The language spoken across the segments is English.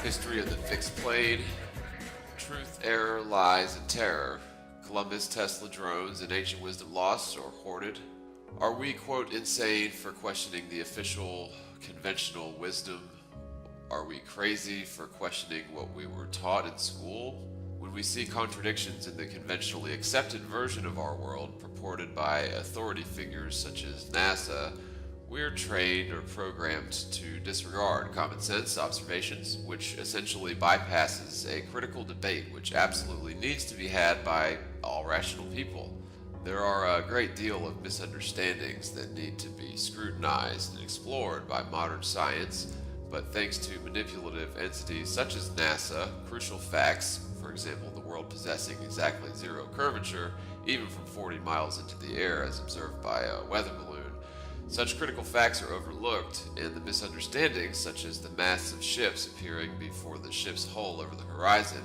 History of the fixed blade, truth, error, lies, and terror, Columbus, Tesla, drones, and ancient wisdom lost or hoarded. Are we, quote, insane for questioning the official, conventional wisdom? Are we crazy for questioning what we were taught in school? When we see contradictions in the conventionally accepted version of our world purported by authority figures such as NASA, we're trained or programmed to disregard common sense observations, which essentially bypasses a critical debate which absolutely needs to be had by all rational people. There are a great deal of misunderstandings that need to be scrutinized and explored by modern science, but thanks to manipulative entities such as NASA, crucial facts, for example, the world possessing exactly zero curvature, even from 40 miles into the air as observed by a weather balloon, such critical facts are overlooked, and the misunderstandings, such as the masts of ships appearing before the ship's hull over the horizon,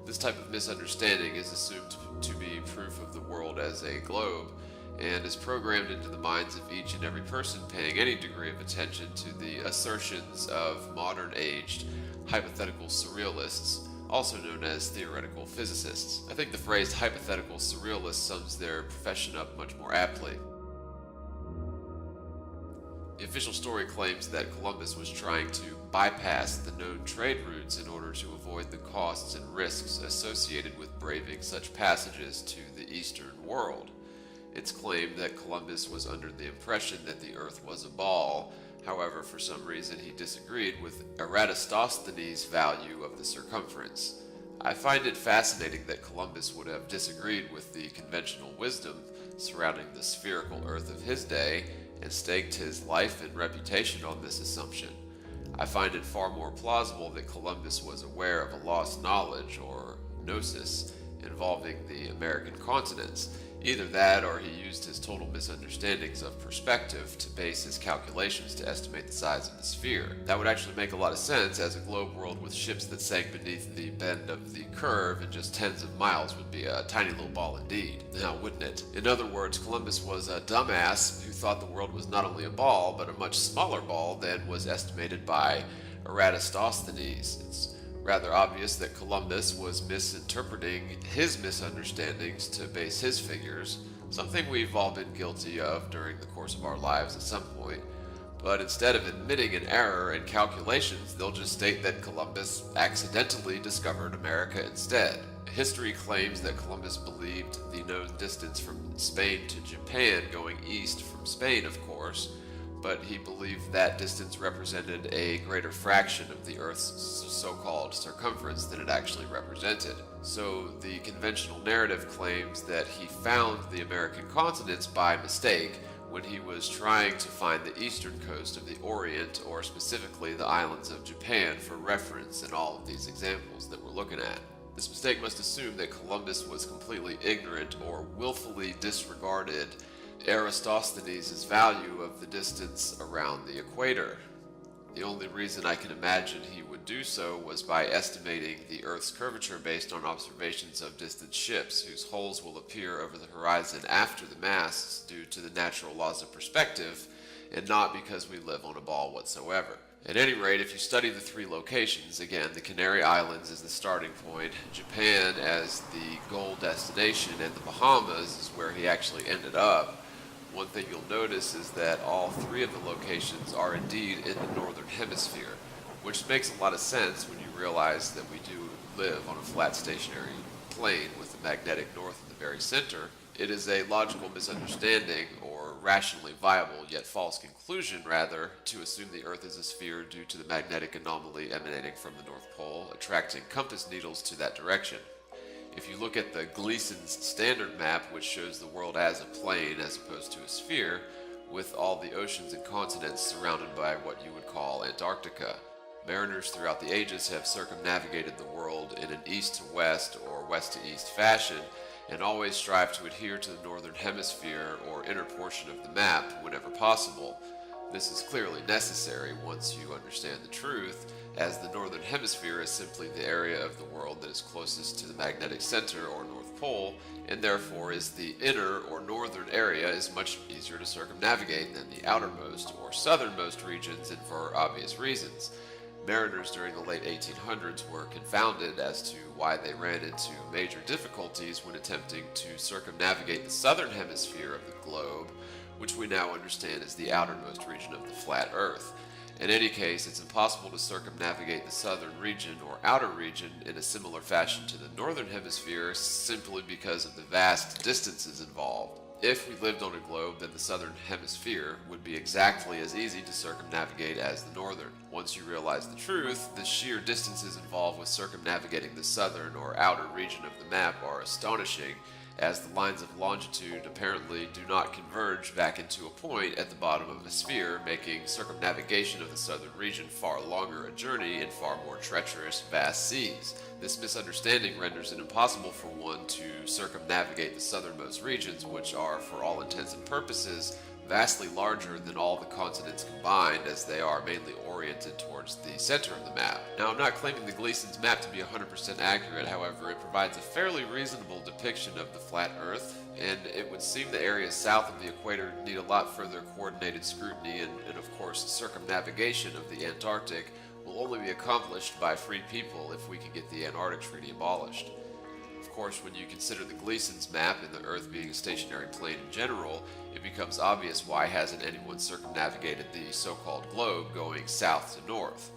this type of misunderstanding is assumed to be proof of the world as a globe, and is programmed into the minds of each and every person paying any degree of attention to the assertions of modern-aged hypothetical surrealists, also known as theoretical physicists. I think the phrase hypothetical surrealist sums their profession up much more aptly. The official story claims that Columbus was trying to bypass the known trade routes in order to avoid the costs and risks associated with braving such passages to the Eastern world. It's claimed that Columbus was under the impression that the Earth was a ball. However, for some reason he disagreed with Eratosthenes' value of the circumference. I find it fascinating that Columbus would have disagreed with the conventional wisdom surrounding the spherical Earth of his day and staked his life and reputation on this assumption. I find it far more plausible that Columbus was aware of a lost knowledge, or gnosis, involving the American continents. Either that, or he used his total misunderstandings of perspective to base his calculations to estimate the size of the sphere. That would actually make a lot of sense, as a globe world with ships that sank beneath the bend of the curve in just tens of miles would be a tiny little ball indeed. Now, wouldn't it? In other words, Columbus was a dumbass who thought the world was not only a ball, but a much smaller ball than was estimated by Eratosthenes. It's rather obvious that Columbus was misinterpreting his misunderstandings to base his figures, something we've all been guilty of during the course of our lives at some point. But instead of admitting an error in calculations, they'll just state that Columbus accidentally discovered America instead. History claims that Columbus believed the known distance from Spain to Japan, going east from Spain, of course, but he believed that distance represented a greater fraction of the Earth's so-called circumference than it actually represented. So the conventional narrative claims that he found the American continents by mistake when he was trying to find the eastern coast of the Orient, or specifically the islands of Japan, for reference in all of these examples that we're looking at. This mistake must assume that Columbus was completely ignorant or willfully disregarded Eratosthenes' value of the distance around the equator. The only reason I can imagine he would do so was by estimating the Earth's curvature based on observations of distant ships, whose hulls will appear over the horizon after the masts due to the natural laws of perspective, and not because we live on a ball whatsoever. At any rate, if you study the three locations, again, the Canary Islands as the starting point, Japan as the goal destination, and the Bahamas is where he actually ended up, one thing you'll notice is that all three of the locations are indeed in the northern hemisphere, which makes a lot of sense when you realize that we do live on a flat stationary plane with the magnetic north in the very center. It is a logical misunderstanding, or rationally viable yet false conclusion rather, to assume the Earth is a sphere due to the magnetic anomaly emanating from the North Pole, attracting compass needles to that direction. If you look at the Gleason's standard map, which shows the world as a plane as opposed to a sphere, with all the oceans and continents surrounded by what you would call Antarctica, mariners throughout the ages have circumnavigated the world in an east to west or west to east fashion, and always strive to adhere to the northern hemisphere or inner portion of the map whenever possible. This is clearly necessary once you understand the truth, as the northern hemisphere is simply the area of the world that is closest to the magnetic center or North Pole, and therefore is the inner or northern area is much easier to circumnavigate than the outermost or southernmost regions, and for obvious reasons. Mariners during the late 1800s were confounded as to why they ran into major difficulties when attempting to circumnavigate the southern hemisphere of the globe, which we now understand as the outermost region of the flat Earth. In any case, it's impossible to circumnavigate the southern region or outer region in a similar fashion to the northern hemisphere simply because of the vast distances involved. If we lived on a globe, then the southern hemisphere would be exactly as easy to circumnavigate as the northern. Once you realize the truth, the sheer distances involved with circumnavigating the southern or outer region of the map are astonishing, as the lines of longitude apparently do not converge back into a point at the bottom of a sphere, making circumnavigation of the southern region far longer a journey in far more treacherous, vast seas. This misunderstanding renders it impossible for one to circumnavigate the southernmost regions, which are, for all intents and purposes, vastly larger than all the continents combined, as they are mainly oriented towards the center of the map. Now, I'm not claiming the Gleason's map to be 100% accurate, however, it provides a fairly reasonable depiction of the flat Earth, and it would seem the areas south of the equator need a lot further coordinated scrutiny, and of course, circumnavigation of the Antarctic will only be accomplished by free people if we can get the Antarctic Treaty abolished. Of course, when you consider the Gleason's map and the Earth being a stationary plane in general, it becomes obvious why hasn't anyone circumnavigated the so-called globe going south to north.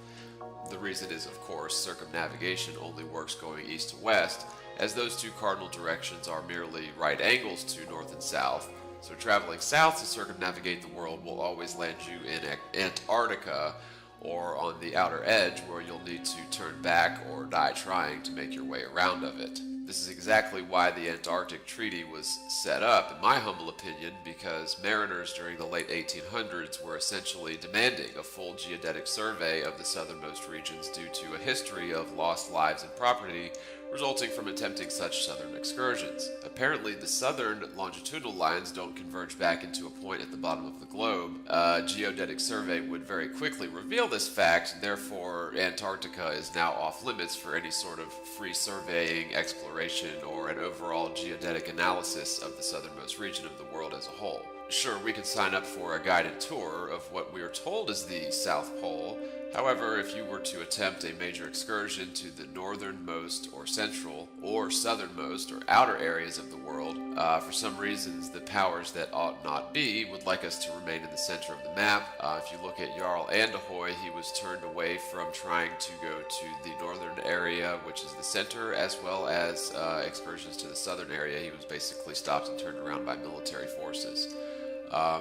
The reason is, of course, circumnavigation only works going east to west, as those two cardinal directions are merely right angles to north and south, so traveling south to circumnavigate the world will always land you in Antarctica, or on the outer edge where you'll need to turn back or die trying to make your way around of it. This is exactly why the Antarctic Treaty was set up, in my humble opinion, because mariners during the late 1800s were essentially demanding a full geodetic survey of the southernmost regions due to a history of lost lives and property resulting from attempting such southern excursions. Apparently, the southern longitudinal lines don't converge back into a point at the bottom of the globe. A geodetic survey would very quickly reveal this fact, therefore Antarctica is now off limits for any sort of free surveying, exploration, or an overall geodetic analysis of the southernmost region of the world as a whole. Sure, we could sign up for a guided tour of what we are told is the South Pole, However, if you were to attempt a major excursion to the northernmost or central or southernmost or outer areas of the world, for some reasons the powers that ought not be would like us to remain in the center of the map. If you look at Jarl Andahoy, he was turned away from trying to go to the northern area, which is the center, as well as excursions to the southern area. He was basically stopped and turned around by military forces.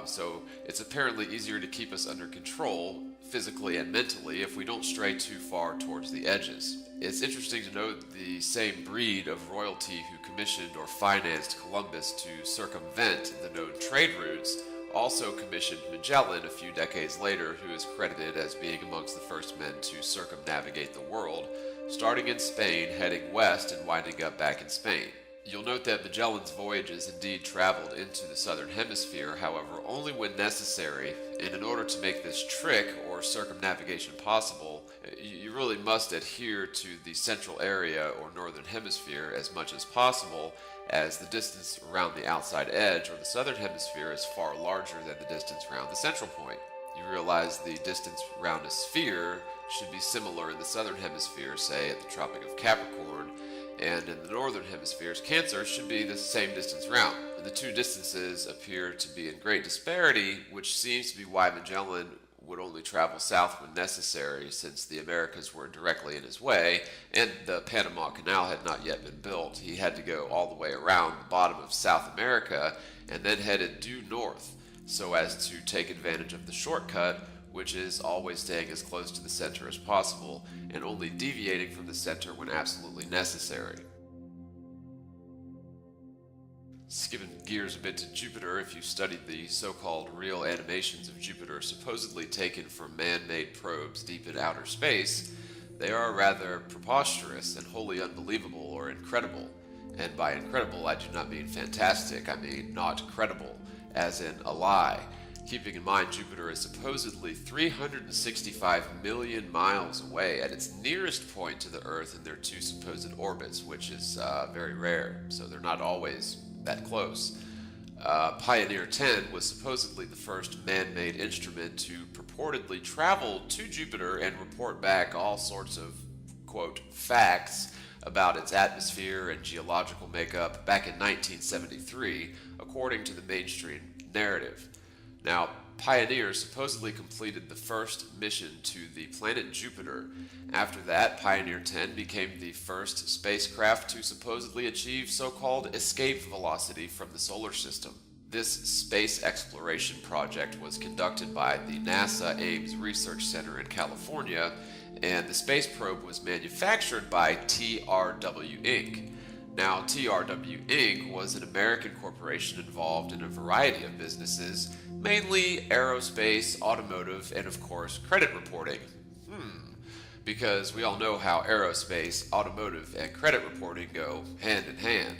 So it's apparently easier to keep us under control physically and mentally if we don't stray too far towards the edges. It's interesting to note the same breed of royalty who commissioned or financed Columbus to circumvent the known trade routes also commissioned Magellan a few decades later, who is credited as being amongst the first men to circumnavigate the world, starting in Spain, heading west and winding up back in Spain. You'll note that Magellan's voyages indeed traveled into the southern hemisphere, however, only when necessary, and in order to make this trick or circumnavigation possible, you really must adhere to the central area or northern hemisphere as much as possible, as the distance around the outside edge or the southern hemisphere is far larger than the distance around the central point. You realize the distance around a sphere should be similar in the southern hemisphere, say at the Tropic of Capricorn, and in the northern hemisphere's Cancer should be the same distance round. And the two distances appear to be in great disparity, which seems to be why Magellan would only travel south when necessary, since the Americas were directly in his way, and the Panama Canal had not yet been built. He had to go all the way around the bottom of South America and then headed due north, so as to take advantage of the shortcut, which is always staying as close to the center as possible, and only deviating from the center when absolutely necessary. Skipping gears a bit to Jupiter, if you studied the so-called real animations of Jupiter supposedly taken from man-made probes deep in outer space, they are rather preposterous and wholly unbelievable or incredible. And by incredible, I do not mean fantastic, I mean not credible, as in a lie. Keeping in mind Jupiter is supposedly 365 million miles away at its nearest point to the Earth in their two supposed orbits, which is very rare, so they're not always that close. Pioneer 10 was supposedly the first man-made instrument to purportedly travel to Jupiter and report back all sorts of, quote, facts about its atmosphere and geological makeup back in 1973, according to the mainstream narrative. Now, Pioneer supposedly completed the first mission to the planet Jupiter. After that, Pioneer 10 became the first spacecraft to supposedly achieve so-called escape velocity from the solar system. This space exploration project was conducted by the NASA Ames Research Center in California, and the space probe was manufactured by TRW Inc. Now, TRW Inc. was an American corporation involved in a variety of businesses, mainly aerospace, automotive, and of course, credit reporting. Because we all know how aerospace, automotive, and credit reporting go hand in hand.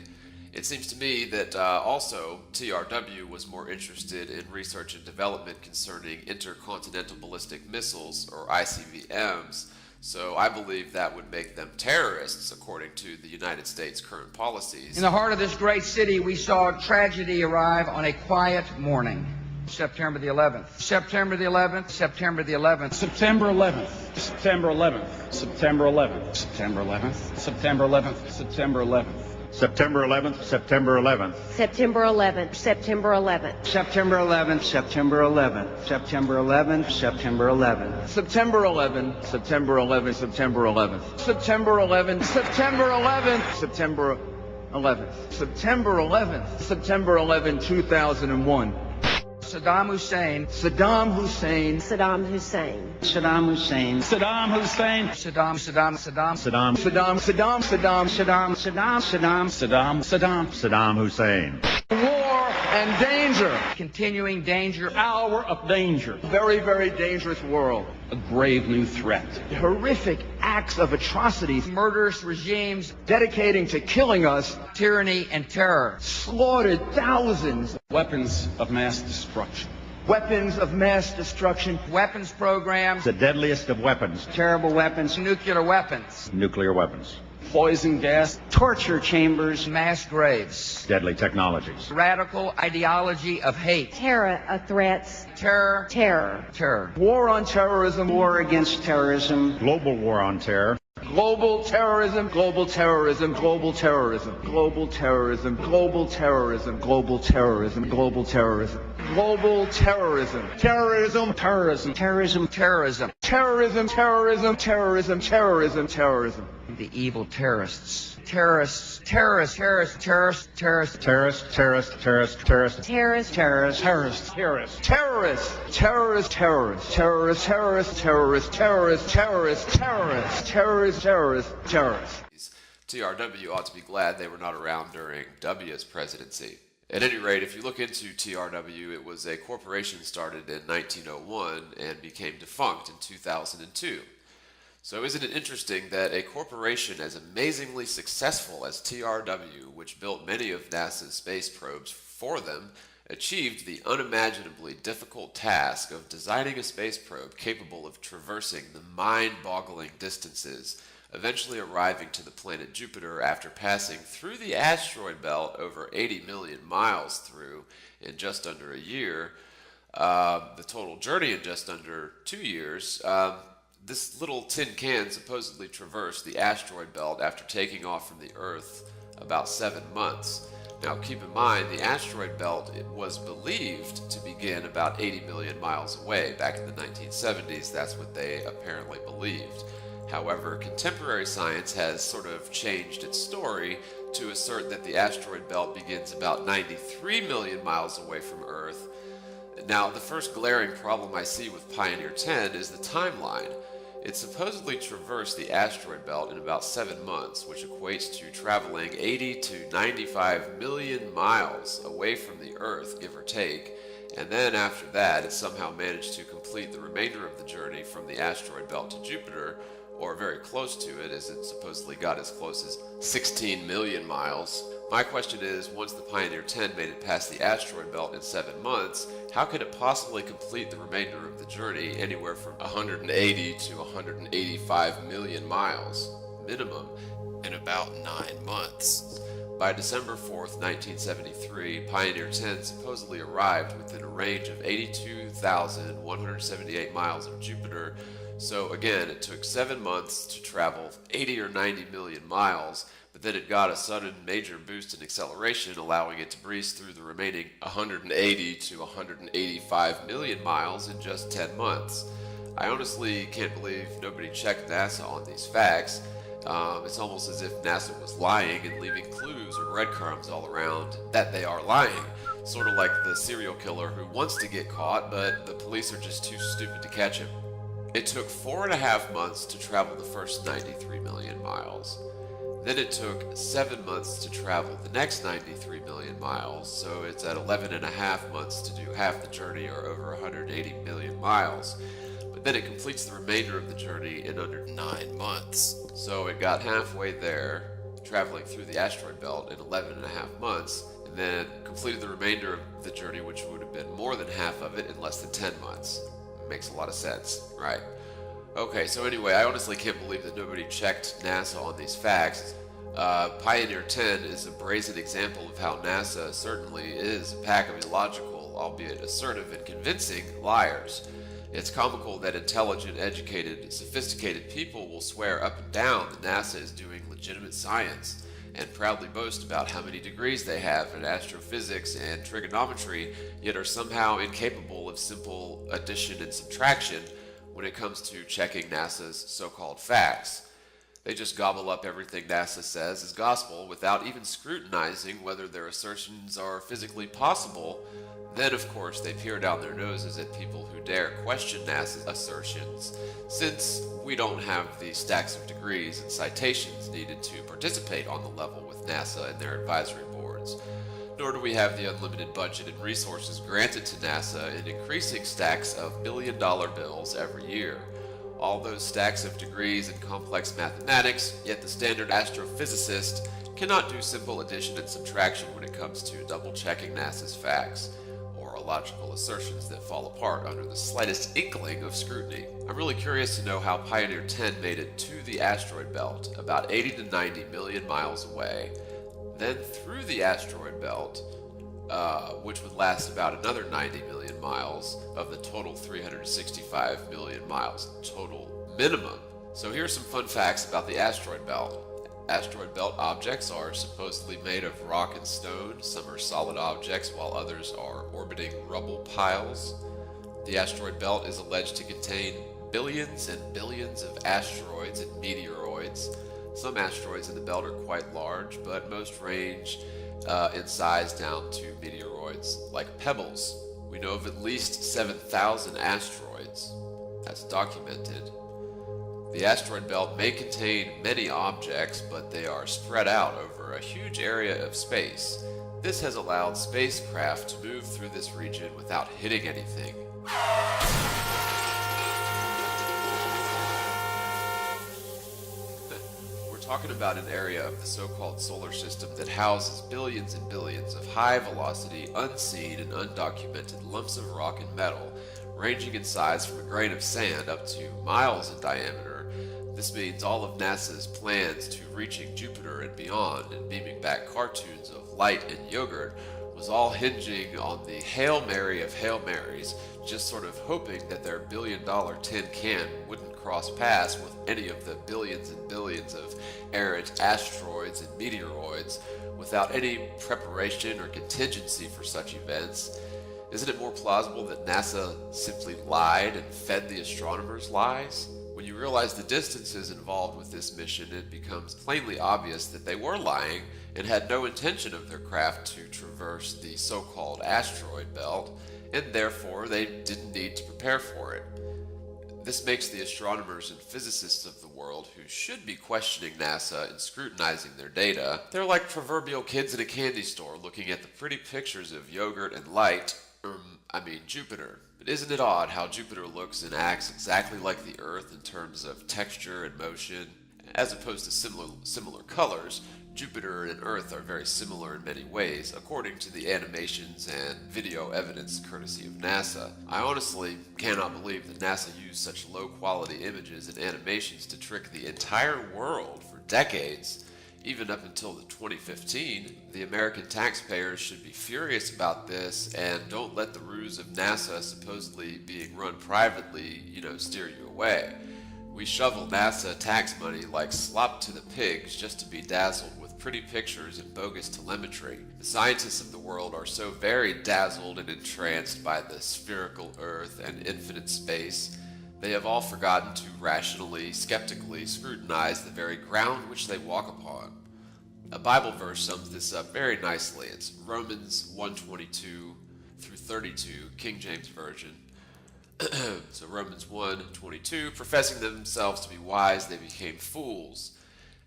It seems to me that also TRW was more interested in research and development concerning intercontinental ballistic missiles, or ICBMs, so I believe that would make them terrorists, according to the United States' current policies. In the heart of this great city, we saw tragedy arrive on a quiet morning. September the 11th. September the 11th. September the 11th. September 11th. September 11th. September 11th. September 11th. September 11th. September 11th. September 11th, September 11th. September 11th, September 11th. September 11th. September 11th. September 11th. September 11th. September 11th. September 11th. September 11th. September 11th. September 11th. September 11th. September 11th. September 11th, 2001. Saddam Hussein. Saddam Hussein. Saddam Hussein. Saddam Hussein. Saddam Hussein. Saddam. Saddam. Saddam. Saddam. Saddam. Saddam. Saddam. Saddam. Saddam. Saddam. Saddam. Saddam Hussein. War and danger. Continuing danger. Hour of danger. Very, very dangerous world. A grave new threat. Horrific acts of atrocities. Murderous regimes dedicating to killing us. Tyranny and terror. Slaughtered thousands. Weapons of mass destruction. Weapons of mass destruction. Weapons programs. The deadliest of weapons. Terrible weapons. Nuclear weapons. Nuclear weapons. poison gas, torture chambers, mass graves, Deadly technologies. radical ideology of hate, terror of threats, terror, terror, war on terrorism, war against terrorism, Global war on terror. global terrorism, global terrorism, global terrorism, global terrorism, global terrorism, global terrorism, global terrorism, global terrorism, Terrorism. terrorism, terrorism, terrorism, terrorism, terrorism, terrorism, terrorism, terrorism. the evil terrorists, terrorists, terrorists, terrorists, terrorists, terrorists, Terrorist, terrorist, terrorist, terrorist. terrorist, Terrorists, terrorists, terrorists, terrorists, terrorists, terrorists, terrorists, terrorists, terrorists, terrorists, terrorists, terrorists, terrorists, terrorists, terrorists. TRW ought to be glad they were not around during W's presidency. At any rate, if you look into TRW, it was a corporation started in 1901 and became defunct in 2002. So isn't it interesting that a corporation as amazingly successful as TRW, which built many of NASA's space probes for them, achieved the unimaginably difficult task of designing a space probe capable of traversing the mind-boggling distances, eventually arriving to the planet Jupiter after passing through the asteroid belt over 80 million miles through in just under a year, the total journey in just under 2 years. This little tin can supposedly traversed the asteroid belt after taking off from the Earth about 7 months. Now keep in mind, the asteroid belt was believed to begin about 80 million miles away back in the 1970s. That's what they apparently believed. However, contemporary science has sort of changed its story to assert that the asteroid belt begins about 93 million miles away from Earth. Now, the first glaring problem I see with Pioneer 10 is the timeline. It supposedly traversed the asteroid belt in about 7 months, which equates to traveling 80 to 95 million miles away from the Earth, give or take, and then after that it somehow managed to complete the remainder of the journey from the asteroid belt to Jupiter, or very close to it, as it supposedly got as close as 16 million miles. My question is, once the Pioneer 10 made it past the asteroid belt in 7 months, how could it possibly complete the remainder of the journey anywhere from 180 to 185 million miles, minimum, in about 9 months? By December 4th, 1973, Pioneer 10 supposedly arrived within a range of 82,178 miles of Jupiter. So again, it took 7 months to travel 80 or 90 million miles, but then it got a sudden major boost in acceleration, allowing it to breeze through the remaining 180 to 185 million miles in just 10 months. I honestly can't believe nobody checked NASA on these facts. It's almost as if NASA was lying and leaving clues or breadcrumbs all around that they are lying. Sort of like the serial killer who wants to get caught, but the police are just too stupid to catch him. It took 4.5 months to travel the first 93 million miles. Then it took 7 months to travel the next 93 million miles, so it's at 11.5 months to do half the journey, or over 180 million miles. But then it completes the remainder of the journey in under 9 months. So it got halfway there, traveling through the asteroid belt in 11.5 months, and then completed the remainder of the journey, which would have been more than half of it, in less than 10 months. Makes a lot of sense, right? Okay, so anyway, I honestly can't believe that nobody checked NASA on these facts. Pioneer 10 is a brazen example of how NASA certainly is a pack of illogical, albeit assertive and convincing, liars. It's comical that intelligent, educated, sophisticated people will swear up and down that NASA is doing legitimate science and proudly boast about how many degrees they have in astrophysics and trigonometry, yet are somehow incapable of simple addition and subtraction when it comes to checking NASA's so-called facts. They just gobble up everything NASA says as gospel without even scrutinizing whether their assertions are physically possible. Then, of course, they peer down their noses at people who dare question NASA's assertions, since we don't have the stacks of degrees and citations needed to participate on the level with NASA and their advisory boards. Nor do we have the unlimited budget and resources granted to NASA in increasing stacks of billion-dollar bills every year. All those stacks of degrees and complex mathematics, yet the standard astrophysicist cannot do simple addition and subtraction when it comes to double-checking NASA's facts, or a technological assertions that fall apart under the slightest inkling of scrutiny. I'm really curious to know how Pioneer 10 made it to the asteroid belt, about 80 to 90 million miles away, then through the asteroid belt, which would last about another 90 million miles of the total 365 million miles total minimum. So here's some fun facts about the asteroid belt. Asteroid belt objects are supposedly made of rock and stone. Some are solid objects, while others are orbiting rubble piles. The asteroid belt is alleged to contain billions and billions of asteroids and meteoroids. Some asteroids in the belt are quite large, but most range in size down to meteoroids like pebbles. We know of at least 7,000 asteroids. That's documented. The asteroid belt may contain many objects, but they are spread out over a huge area of space. This has allowed spacecraft to move through this region without hitting anything. We're talking about an area of the so-called solar system that houses billions and billions of high-velocity, unseen and undocumented lumps of rock and metal, ranging in size from a grain of sand up to miles in diameter. This means all of NASA's plans to reaching Jupiter and beyond and beaming back cartoons of light and yogurt was all hinging on the Hail Mary of Hail Marys, just sort of hoping that their billion-dollar tin can wouldn't cross paths with any of the billions and billions of errant asteroids and meteoroids without any preparation or contingency for such events. Isn't it more plausible that NASA simply lied and fed the astronomers lies? When you realize the distances involved with this mission, it becomes plainly obvious that they were lying and had no intention of their craft to traverse the so-called asteroid belt, and therefore they didn't need to prepare for it. This makes the astronomers and physicists of the world who should be questioning NASA and scrutinizing their data, they're like proverbial kids in a candy store looking at the pretty pictures of yogurt and light, Jupiter. But isn't it odd how Jupiter looks and acts exactly like the Earth in terms of texture and motion? As opposed to similar colors, Jupiter and Earth are very similar in many ways, according to the animations and video evidence courtesy of NASA. I honestly cannot believe that NASA used such low-quality images and animations to trick the entire world for decades. Even up until 2015, the American taxpayers should be furious about this and don't let the ruse of NASA supposedly being run privately, steer you away. We shovel NASA tax money like slop to the pigs just to be dazzled with pretty pictures and bogus telemetry. The scientists of the world are so very dazzled and entranced by the spherical Earth and infinite space, they have all forgotten to rationally, skeptically scrutinize the very ground which they walk upon. A Bible verse sums this up very nicely. It's Romans 1:22 through 32, King James Version. So Romans 1:22, professing themselves to be wise, they became fools,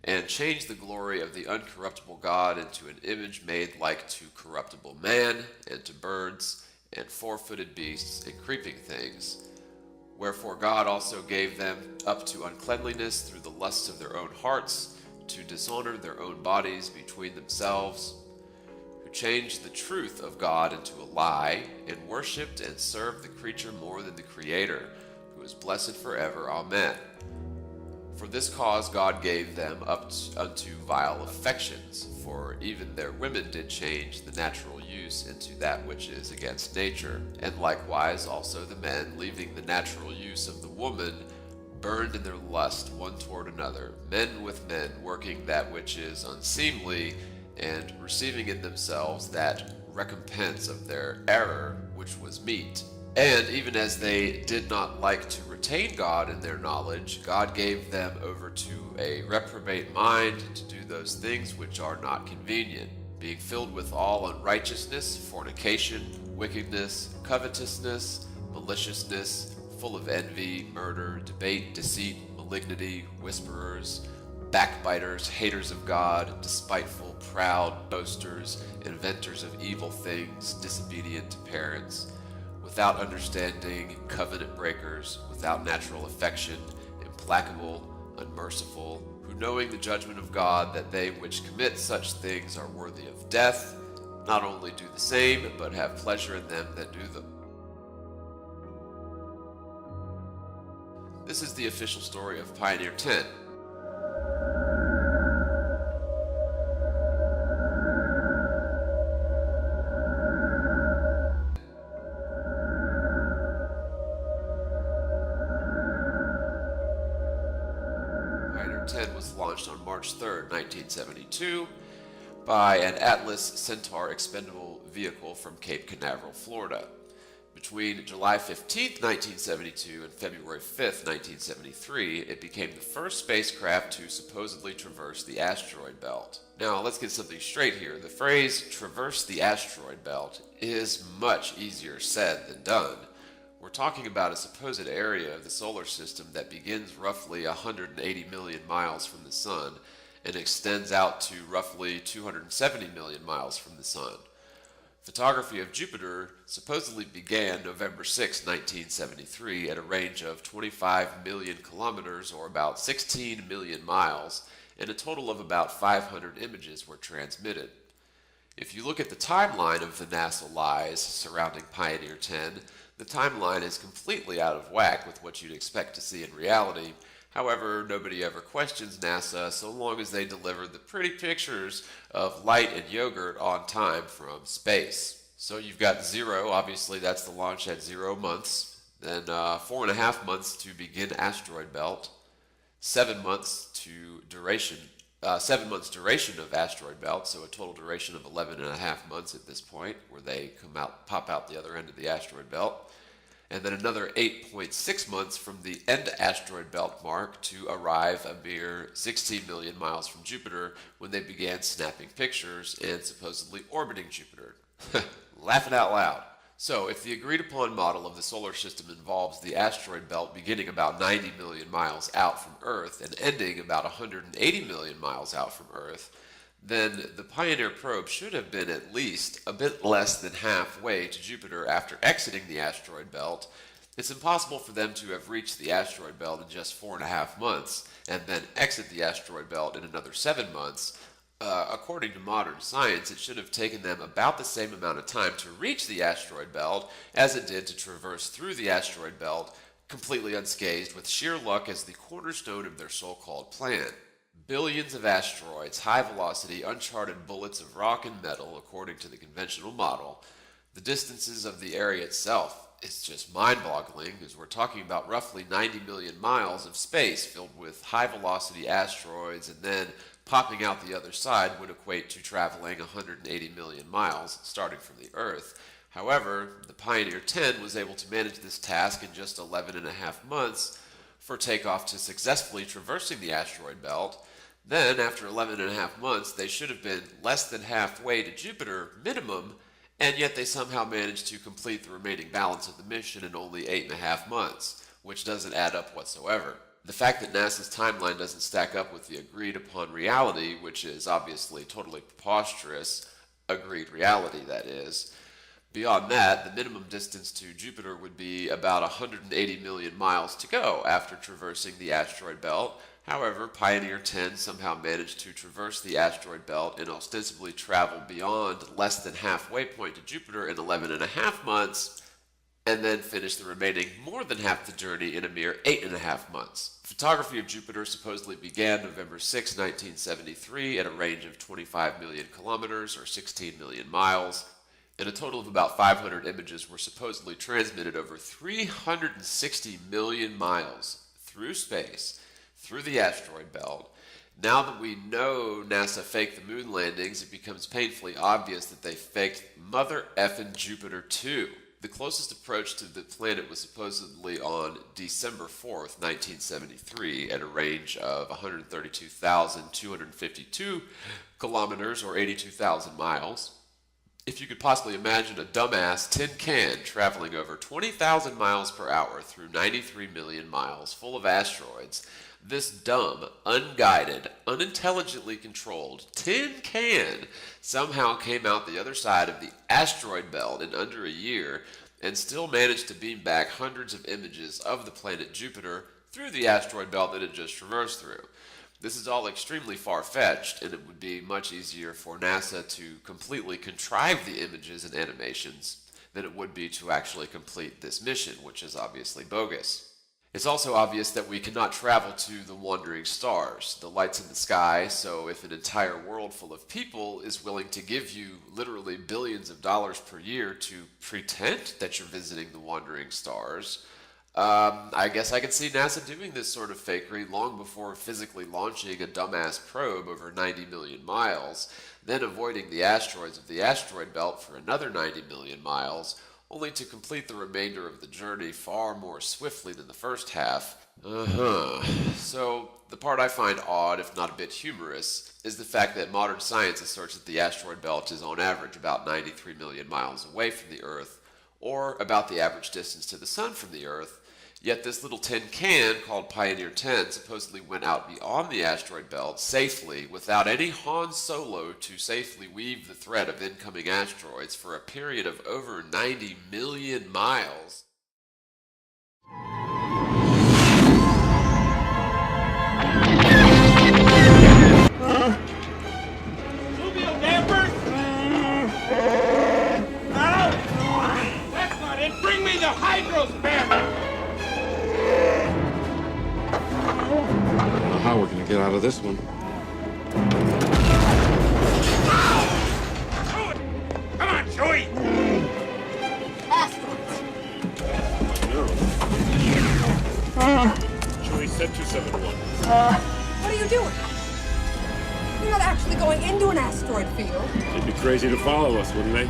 and changed the glory of the uncorruptible God into an image made like to corruptible man, and to birds, and four-footed beasts, and creeping things. Wherefore God also gave them up to uncleanliness through the lusts of their own hearts, to dishonor their own bodies between themselves, who changed the truth of God into a lie, and worshipped and served the creature more than the Creator, who is blessed forever. Amen. For this cause God gave them up unto vile affections, for even their women did change the natural use into that which is against nature. And likewise also the men, leaving the natural use of the woman, burned in their lust one toward another, men with men, working that which is unseemly, and receiving in themselves that recompense of their error which was meet. And even as they did not like to retain God in their knowledge, God gave them over to a reprobate mind to do those things which are not convenient, being filled with all unrighteousness, fornication, wickedness, covetousness, maliciousness, full of envy, murder, debate, deceit, malignity, whisperers, backbiters, haters of God, despiteful, proud, boasters, inventors of evil things, disobedient to parents, without understanding, covenant breakers, without natural affection, implacable, unmerciful, who knowing the judgment of God, that they which commit such things are worthy of death, not only do the same, but have pleasure in them that do them. This is the official story of Pioneer 10. Pioneer 10 was launched on March 3rd, 1972, by an Atlas Centaur expendable vehicle from Cape Canaveral, Florida. Between July 15, 1972 and February 5, 1973, it became the first spacecraft to supposedly traverse the asteroid belt. Now, let's get something straight here. The phrase traverse the asteroid belt is much easier said than done. We're talking about a supposed area of the solar system that begins roughly 180 million miles from the Sun and extends out to roughly 270 million miles from the Sun. Photography of Jupiter supposedly began November 6, 1973, at a range of 25 million kilometers, or about 16 million miles, and a total of about 500 images were transmitted. If you look at the timeline of the NASA lies surrounding Pioneer 10, the timeline is completely out of whack with what you'd expect to see in reality. However, nobody ever questions NASA so long as they deliver the pretty pictures of light and yogurt on time from space. So you've got 0, obviously that's the launch at 0 months, then 4.5 months to begin asteroid belt, 7 months duration of asteroid belt, so a total duration of 11.5 months at this point, where they pop out the other end of the asteroid belt. And then another 8.6 months from the end asteroid belt mark to arrive a mere 16 million miles from Jupiter, when they began snapping pictures and supposedly orbiting Jupiter. Laughing out loud. So, if the agreed upon model of the solar system involves the asteroid belt beginning about 90 million miles out from Earth and ending about 180 million miles out from Earth, then the Pioneer probe should have been at least a bit less than halfway to Jupiter after exiting the asteroid belt. It's impossible for them to have reached the asteroid belt in just 4.5 months and then exit the asteroid belt in another 7 months. According to modern science, it should have taken them about the same amount of time to reach the asteroid belt as it did to traverse through the asteroid belt completely unscathed, with sheer luck as the cornerstone of their so-called plan. Billions of asteroids, high-velocity, uncharted bullets of rock and metal, according to the conventional model. The distances of the area itself is just mind-boggling, as we're talking about roughly 90 million miles of space filled with high-velocity asteroids, and then popping out the other side would equate to traveling 180 million miles, starting from the Earth. However, the Pioneer 10 was able to manage this task in just 11.5 months for takeoff to successfully traversing the asteroid belt. Then, after 11.5 months, they should have been less than halfway to Jupiter minimum, and yet they somehow managed to complete the remaining balance of the mission in only 8.5 months, which doesn't add up whatsoever. The fact that NASA's timeline doesn't stack up with the agreed upon reality, which is obviously totally preposterous, agreed reality that is. Beyond that, the minimum distance to Jupiter would be about 180 million miles to go after traversing the asteroid belt. However, Pioneer 10 somehow managed to traverse the asteroid belt and ostensibly travel beyond less than halfway point to Jupiter in 11.5 months, and then finish the remaining more than half the journey in a mere 8.5 months. Photography of Jupiter supposedly began November 6, 1973, at a range of 25 million kilometers, or 16 million miles, and a total of about 500 images were supposedly transmitted over 360 million miles through space, through the asteroid belt. Now that we know NASA faked the moon landings, it becomes painfully obvious that they faked Mother effing Jupiter too. The closest approach to the planet was supposedly on December 4th, 1973, at a range of 132,252 kilometers, or 82,000 miles. If you could possibly imagine a dumbass tin can traveling over 20,000 miles per hour through 93 million miles full of asteroids, this dumb, unguided, unintelligently controlled tin can somehow came out the other side of the asteroid belt in under a year and still managed to beam back hundreds of images of the planet Jupiter through the asteroid belt that it just traversed through. This is all extremely far-fetched, and it would be much easier for NASA to completely contrive the images and animations than it would be to actually complete this mission, which is obviously bogus. It's also obvious that we cannot travel to the wandering stars, the lights in the sky, so if an entire world full of people is willing to give you literally billions of dollars per year to pretend that you're visiting the wandering stars, I guess I could see NASA doing this sort of fakery long before physically launching a dumbass probe over 90 million miles, then avoiding the asteroids of the asteroid belt for another 90 million miles, only to complete the remainder of the journey far more swiftly than the first half. So, the part I find odd, if not a bit humorous, is the fact that modern science asserts that the asteroid belt is on average about 93 million miles away from the Earth, or about the average distance to the Sun from the Earth, yet this little tin can called Pioneer 10 supposedly went out beyond the asteroid belt safely without any Han Solo to safely weave the thread of incoming asteroids for a period of over 90 million miles. Fluvial dampers? No! That's not it! Bring me the hydrosphere! How we're gonna get out of this one. Come on, Joey! Chewie said 271. What are you doing? You're not actually going into an asteroid field. They'd be crazy to follow us, wouldn't they?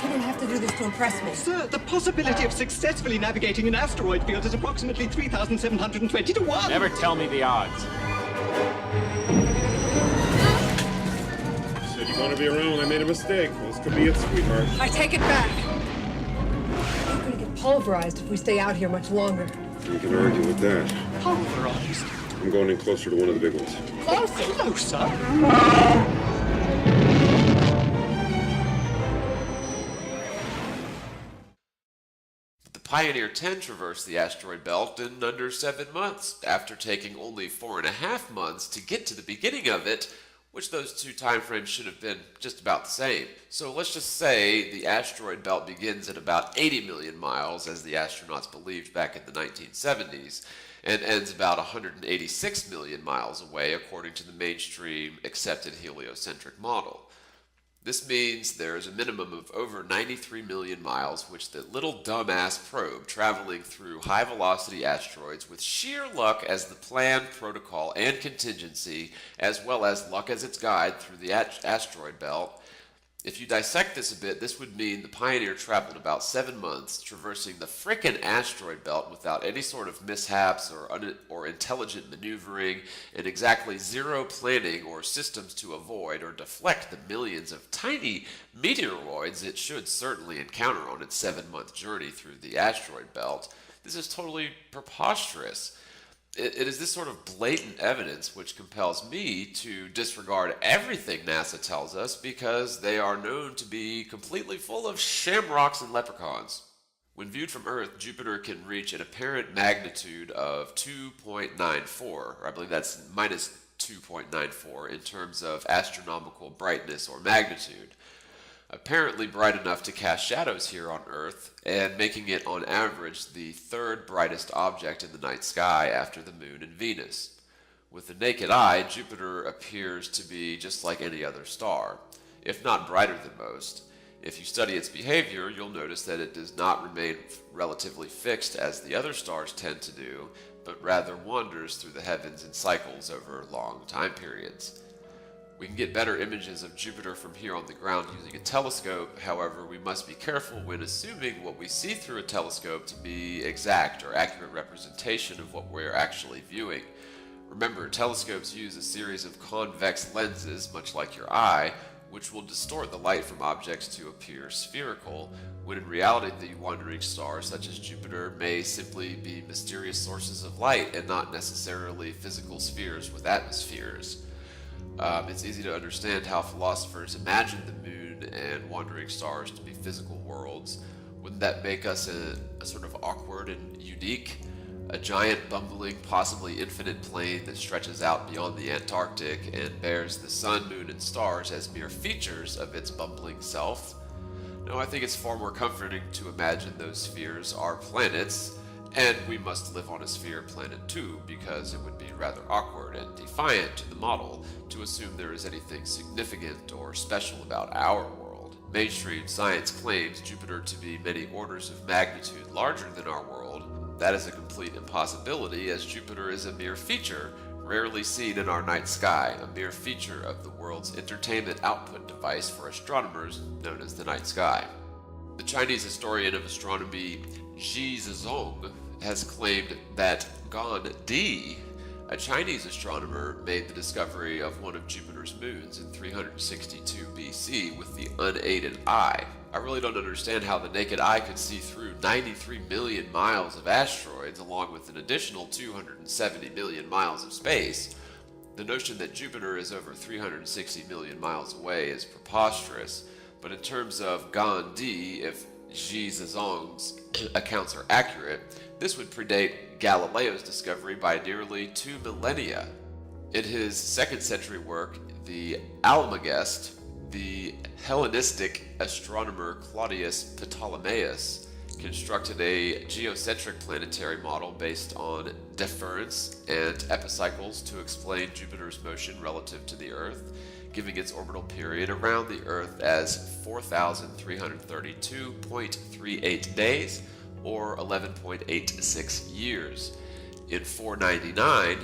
You don't have to do this to impress me. Sir, the possibility of successfully navigating an asteroid field is approximately 3,720 to 1. Never tell me the odds. Said you want to be around when I made a mistake. This could be it, sweetheart. I take it back. We're going to get pulverized if we stay out here much longer. You can argue with that. Pulverized. I'm going in closer to one of the big ones. Closer. Pioneer 10 traversed the asteroid belt in under 7 months, after taking only 4.5 months to get to the beginning of it, which those two time frames should have been just about the same. So let's just say the asteroid belt begins at about 80 million miles, as the astronauts believed back in the 1970s, and ends about 186 million miles away, according to the mainstream accepted heliocentric model. This means there is a minimum of over 93 million miles which the little dumbass probe traveling through high-velocity asteroids with sheer luck as the plan, protocol, and contingency, as well as luck as its guide through the asteroid belt. If you dissect this a bit, this would mean the Pioneer traveled about 7 months, traversing the frickin' asteroid belt without any sort of mishaps or intelligent maneuvering, and exactly zero planning or systems to avoid or deflect the millions of tiny meteoroids it should certainly encounter on its 7-month journey through the asteroid belt. This is totally preposterous. It is this sort of blatant evidence which compels me to disregard everything NASA tells us, because they are known to be completely full of shamrocks and leprechauns. When viewed from Earth, Jupiter can reach an apparent magnitude of 2.94, or I believe that's minus 2.94 in terms of astronomical brightness or magnitude. Apparently bright enough to cast shadows here on Earth, and making it on average the third brightest object in the night sky after the Moon and Venus. With the naked eye, Jupiter appears to be just like any other star, if not brighter than most. If you study its behavior, you'll notice that it does not remain relatively fixed as the other stars tend to do, but rather wanders through the heavens in cycles over long time periods. We can get better images of Jupiter from here on the ground using a telescope. However, we must be careful when assuming what we see through a telescope to be exact or accurate representation of what we're actually viewing. Remember, telescopes use a series of convex lenses, much like your eye, which will distort the light from objects to appear spherical, when in reality the wandering stars such as Jupiter may simply be mysterious sources of light and not necessarily physical spheres with atmospheres. It's easy to understand how philosophers imagined the moon and wandering stars to be physical worlds. Wouldn't that make us a sort of awkward and unique? a giant, bumbling, possibly infinite plane that stretches out beyond the Antarctic and bears the sun, moon, and stars as mere features of its bumbling self. No, I think it's far more comforting to imagine those spheres are planets, and we must live on a sphere planet too, because it would be rather awkward and defiant to the model to assume there is anything significant or special about our world. Mainstream science claims Jupiter to be many orders of magnitude larger than our world. That is a complete impossibility, as Jupiter is a mere feature, rarely seen in our night sky, a mere feature of the world's entertainment output device for astronomers known as the night sky. The Chinese historian of astronomy Zhi Zizong has claimed that Gan Di, a Chinese astronomer, made the discovery of one of Jupiter's moons in 362 BC with the unaided eye. I really don't understand how the naked eye could see through 93 million miles of asteroids along with an additional 270 million miles of space. The notion that Jupiter is over 360 million miles away is preposterous, but in terms of Gan Di, if Zhi Zizong's accounts are accurate, this would predate Galileo's discovery by nearly 2 millennia. In his 2nd century work, the Almagest, the Hellenistic astronomer Claudius Ptolemaeus constructed a geocentric planetary model based on deference and epicycles to explain Jupiter's motion relative to the Earth, giving its orbital period around the Earth as 4,332.38 days, or 11.86 years. In 499,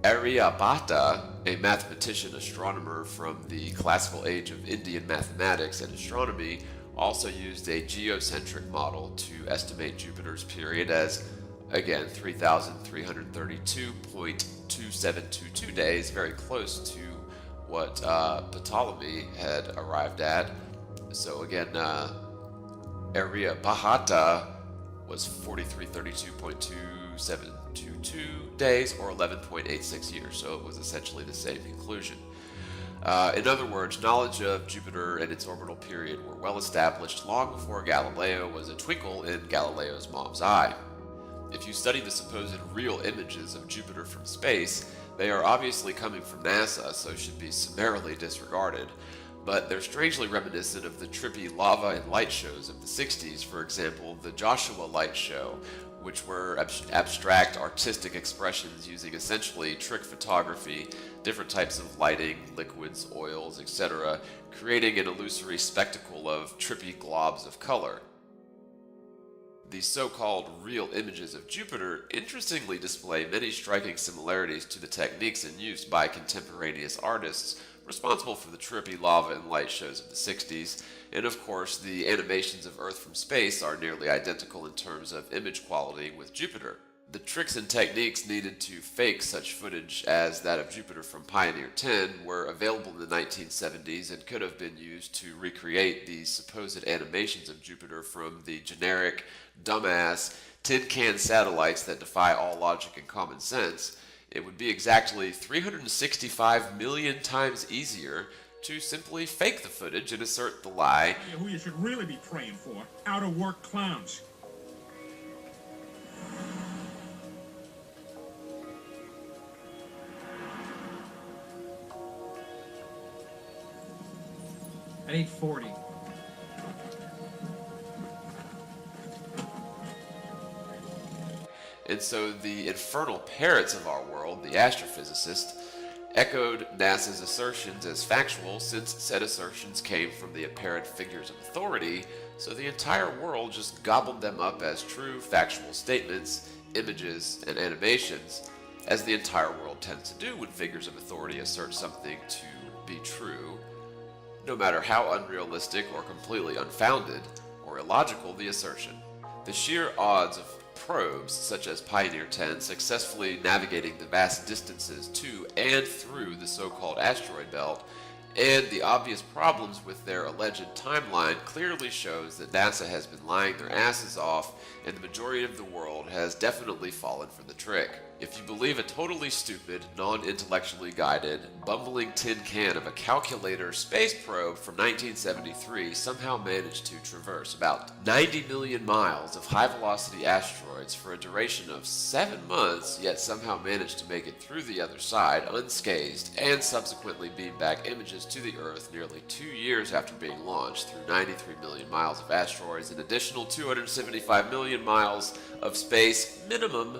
Aryabhata, a mathematician astronomer from the classical age of Indian mathematics and astronomy, also used a geocentric model to estimate Jupiter's period as, again, 3,332.2722 days, very close to what Ptolemy had arrived at. So again, Aryabhata was 4,332.2722 days, or 11.86 years, so it was essentially the same conclusion. In other words, knowledge of Jupiter and its orbital period were well established long before Galileo was a twinkle in Galileo's mom's eye. If you study the supposed real images of Jupiter from space, they are obviously coming from NASA, so should be summarily disregarded, but they're strangely reminiscent of the trippy lava and light shows of the 60s, for example, the Joshua Light Show, which were abstract artistic expressions using essentially trick photography, different types of lighting, liquids, oils, etc., creating an illusory spectacle of trippy globs of color. The so-called real images of Jupiter interestingly display many striking similarities to the techniques in use by contemporaneous artists responsible for the trippy lava and light shows of the 60s, and of course the animations of Earth from space are nearly identical in terms of image quality with Jupiter. The tricks and techniques needed to fake such footage as that of Jupiter from Pioneer 10 were available in the 1970s and could have been used to recreate the supposed animations of Jupiter from the generic, dumbass, tin can satellites that defy all logic and common sense. It would be exactly 365 million times easier to simply fake the footage and assert the lie. Who you should really be praying for? Out-of-work clowns. At 8:40. And so the infernal parrots of our world, the astrophysicists, echoed NASA's assertions as factual since said assertions came from the apparent figures of authority, so the entire world just gobbled them up as true factual statements, images, and animations, as the entire world tends to do when figures of authority assert something to be true, no matter how unrealistic or completely unfounded or illogical the assertion. The sheer odds of probes such as Pioneer 10 successfully navigating the vast distances to and through the so-called asteroid belt, and the obvious problems with their alleged timeline clearly shows that NASA has been lying their asses off and the majority of the world has definitely fallen for the trick. If you believe a totally stupid, non-intellectually guided, bumbling tin can of a calculator space probe from 1973 somehow managed to traverse about 90 million miles of high-velocity asteroids for a duration of 7 months, yet somehow managed to make it through the other side unscathed, and subsequently beam back images to the Earth nearly 2 years after being launched through 93 million miles of asteroids, an additional 275 million miles of space minimum,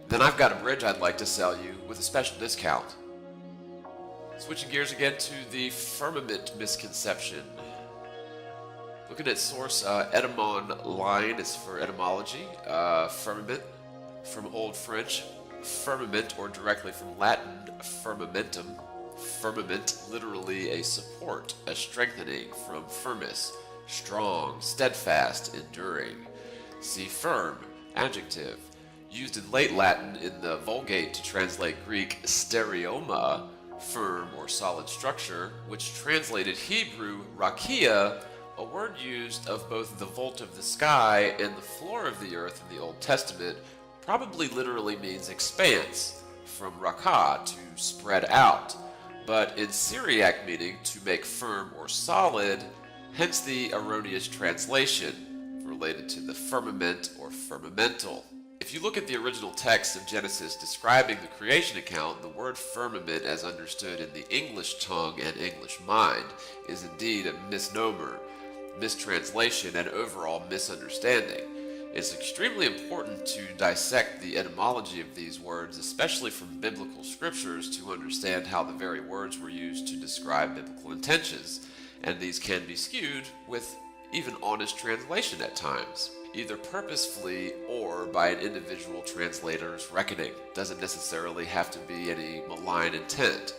then I've got a bridge I'd like to sell you with a special discount. Switching gears again to the firmament misconception. Looking at source etymon line is for etymology. Firmament, from Old French, firmament, or directly from Latin, firmamentum. Firmament, literally a support, a strengthening, from firmus, strong, steadfast, enduring. See firm, adjective. Used in late Latin in the Vulgate to translate Greek stereoma, firm or solid structure, which translated Hebrew rakia, a word used of both the vault of the sky and the floor of the earth in the Old Testament, probably literally means expanse, from rakah, to spread out, but in Syriac meaning to make firm or solid, hence the erroneous translation, related to the firmament or firmamental. If you look at the original text of Genesis describing the creation account, the word firmament as understood in the English tongue and English mind is indeed a misnomer, mistranslation, and overall misunderstanding. It's extremely important to dissect the etymology of these words, especially from biblical scriptures, to understand how the very words were used to describe biblical intentions, and these can be skewed with even honest translation at times, either purposefully or by an individual translator's reckoning. Doesn't necessarily have to be any malign intent.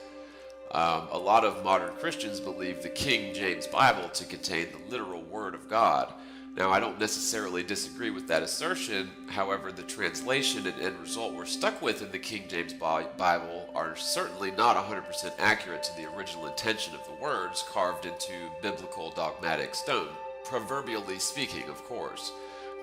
A lot of modern Christians believe the King James Bible to contain the literal Word of God. Now, I don't necessarily disagree with that assertion. However, the translation and end result we're stuck with in the King James Bible are certainly not 100% accurate to the original intention of the words carved into biblical dogmatic stone, proverbially speaking, of course.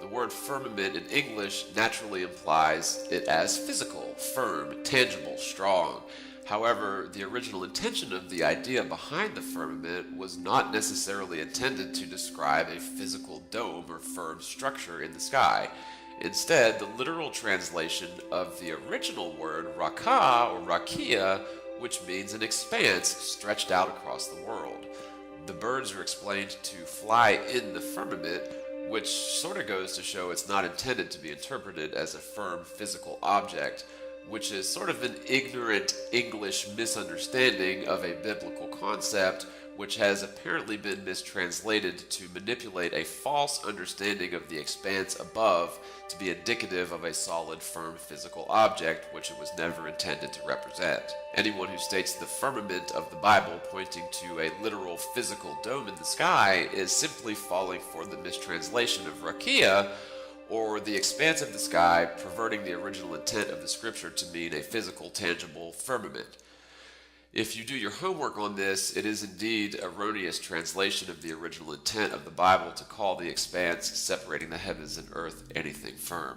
The word firmament in English naturally implies it as physical, firm, tangible, strong. However, the original intention of the idea behind the firmament was not necessarily intended to describe a physical dome or firm structure in the sky. Instead, the literal translation of the original word rakah or rakia, which means an expanse stretched out across the world. The birds are explained to fly in the firmament, which sort of goes to show it's not intended to be interpreted as a firm physical object, which is sort of an ignorant English misunderstanding of a biblical concept, which has apparently been mistranslated to manipulate a false understanding of the expanse above to be indicative of a solid, firm physical object, which it was never intended to represent. Anyone who states the firmament of the Bible pointing to a literal physical dome in the sky is simply falling for the mistranslation of rakia, or the expanse of the sky, perverting the original intent of the scripture to mean a physical, tangible firmament. If you do your homework on this, it is indeed erroneous translation of the original intent of the Bible to call the expanse separating the heavens and earth anything firm.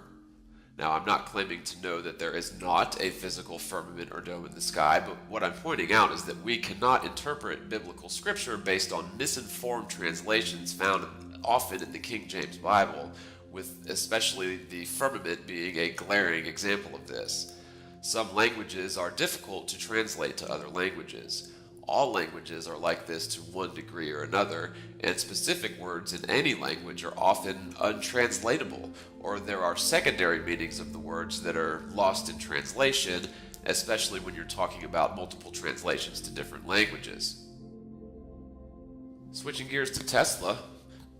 Now, I'm not claiming to know that there is not a physical firmament or dome in the sky, but what I'm pointing out is that we cannot interpret biblical scripture based on misinformed translations found often in the King James Bible, with especially the firmament being a glaring example of this. Some languages are difficult to translate to other languages. All languages are like this to one degree or another, and specific words in any language are often untranslatable, or there are secondary meanings of the words that are lost in translation, especially when you're talking about multiple translations to different languages. Switching gears to Tesla.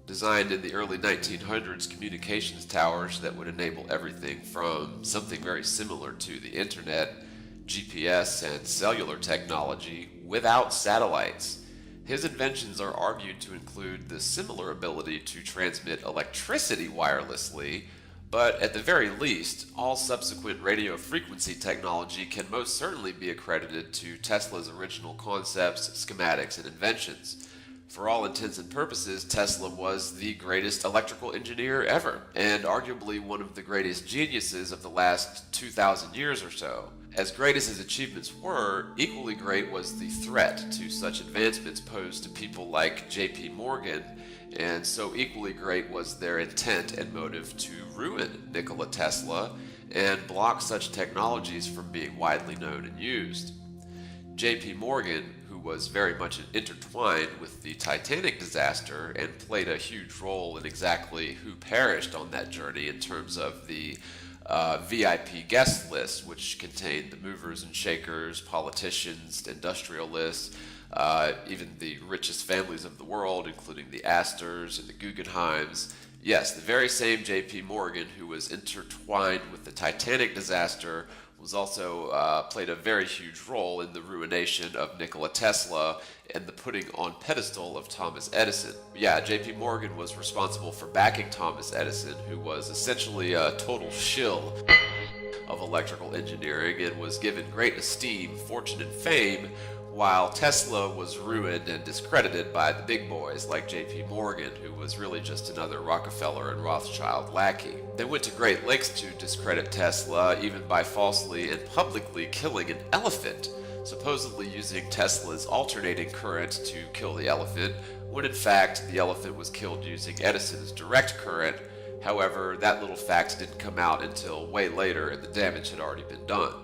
Designed in the early 1900s communications towers that would enable everything from something very similar to the internet, GPS, and cellular technology without satellites. His inventions are argued to include the similar ability to transmit electricity wirelessly, but at the very least, all subsequent radio frequency technology can most certainly be accredited to Tesla's original concepts, schematics, and inventions. For all intents and purposes, Tesla was the greatest electrical engineer ever, and arguably one of the greatest geniuses of the last 2,000 years or so. As great as his achievements were, equally great was the threat to such advancements posed to people like J.P. Morgan, and so equally great was their intent and motive to ruin Nikola Tesla and block such technologies from being widely known and used. J.P. Morgan, who was very much intertwined with the Titanic disaster and played a huge role in exactly who perished on that journey in terms of the VIP guest list, which contained the movers and shakers, politicians, industrialists, even the richest families of the world, including the Astors and the Guggenheims. Yes, the very same J.P. Morgan who was intertwined with the Titanic disaster was also played a very huge role in the ruination of Nikola Tesla and the putting on pedestal of Thomas Edison. Yeah, J.P. Morgan was responsible for backing Thomas Edison, who was essentially a total shill of electrical engineering and was given great esteem, fortune, and fame, while Tesla was ruined and discredited by the big boys like J.P. Morgan, who was really just another Rockefeller and Rothschild lackey. They went to great lengths to discredit Tesla, even by falsely and publicly killing an elephant, supposedly using Tesla's alternating current to kill the elephant, when in fact the elephant was killed using Edison's direct current. However, that little fact didn't come out until way later and the damage had already been done.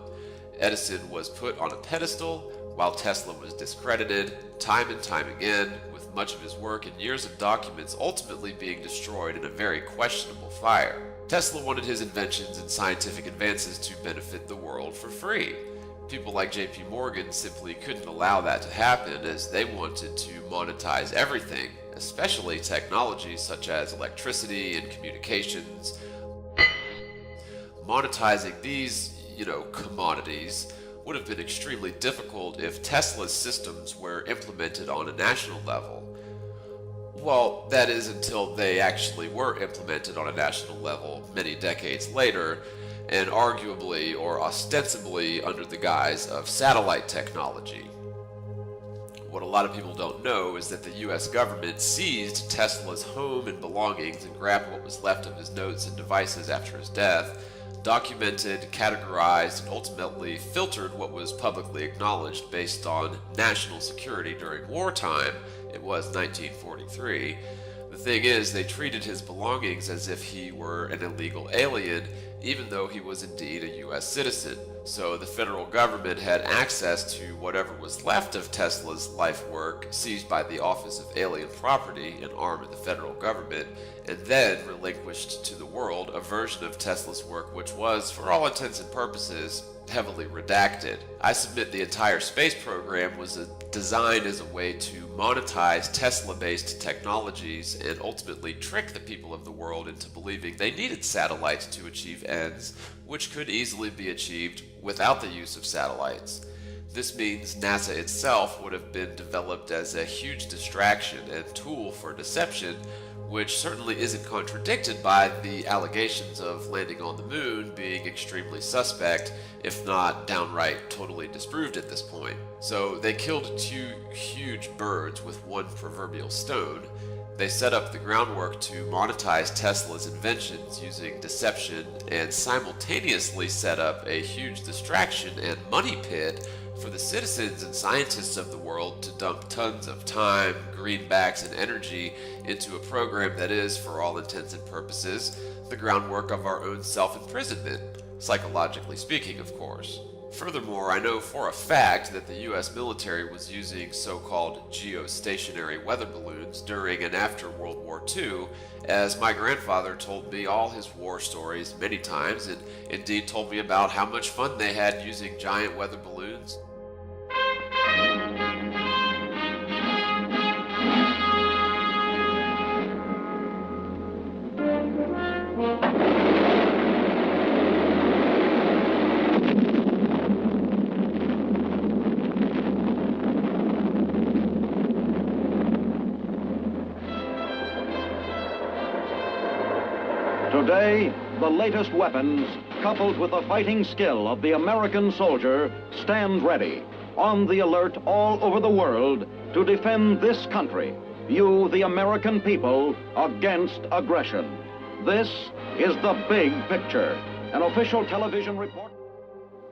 Edison was put on a pedestal, while Tesla was discredited time and time again, with much of his work and years of documents ultimately being destroyed in a very questionable fire. Tesla wanted his inventions and scientific advances to benefit the world for free. People like J.P. Morgan simply couldn't allow that to happen, as they wanted to monetize everything, especially technologies such as electricity and communications. Monetizing these, commodities would have been extremely difficult if Tesla's systems were implemented on a national level. Well, that is until they actually were implemented on a national level many decades later, and arguably or ostensibly under the guise of satellite technology. What a lot of people don't know is that the US government seized Tesla's home and belongings and grabbed what was left of his notes and devices after his death, documented, categorized, and ultimately filtered what was publicly acknowledged based on national security during wartime. It was 1943. The thing is, they treated his belongings as if he were an illegal alien, even though he was indeed a US citizen. So the federal government had access to whatever was left of Tesla's life work seized by the Office of Alien Property, an arm of the federal government, and then relinquished to the world a version of Tesla's work which was, for all intents and purposes, heavily redacted. I submit the entire space program was designed as a way to monetize Tesla-based technologies and ultimately trick the people of the world into believing they needed satellites to achieve ends which could easily be achieved without the use of satellites. This means NASA itself would have been developed as a huge distraction and tool for deception, which certainly isn't contradicted by the allegations of landing on the moon being extremely suspect, if not downright totally disproved at this point. So they killed two huge birds with one proverbial stone. They set up the groundwork to monetize Tesla's inventions using deception and simultaneously set up a huge distraction and money pit for the citizens and scientists of the world to dump tons of time, greenbacks, and energy into a program that is, for all intents and purposes, the groundwork of our own self-imprisonment, psychologically speaking, of course. Furthermore, I know for a fact that the US military was using so-called geostationary weather balloons during and after World War II, as my grandfather told me all his war stories many times, and indeed told me about how much fun they had using giant weather balloons. Today, the latest weapons, coupled with the fighting skill of the American soldier, stand ready, on the alert all over the world to defend this country, You, the American people, against aggression. This is The Big Picture, an official television report.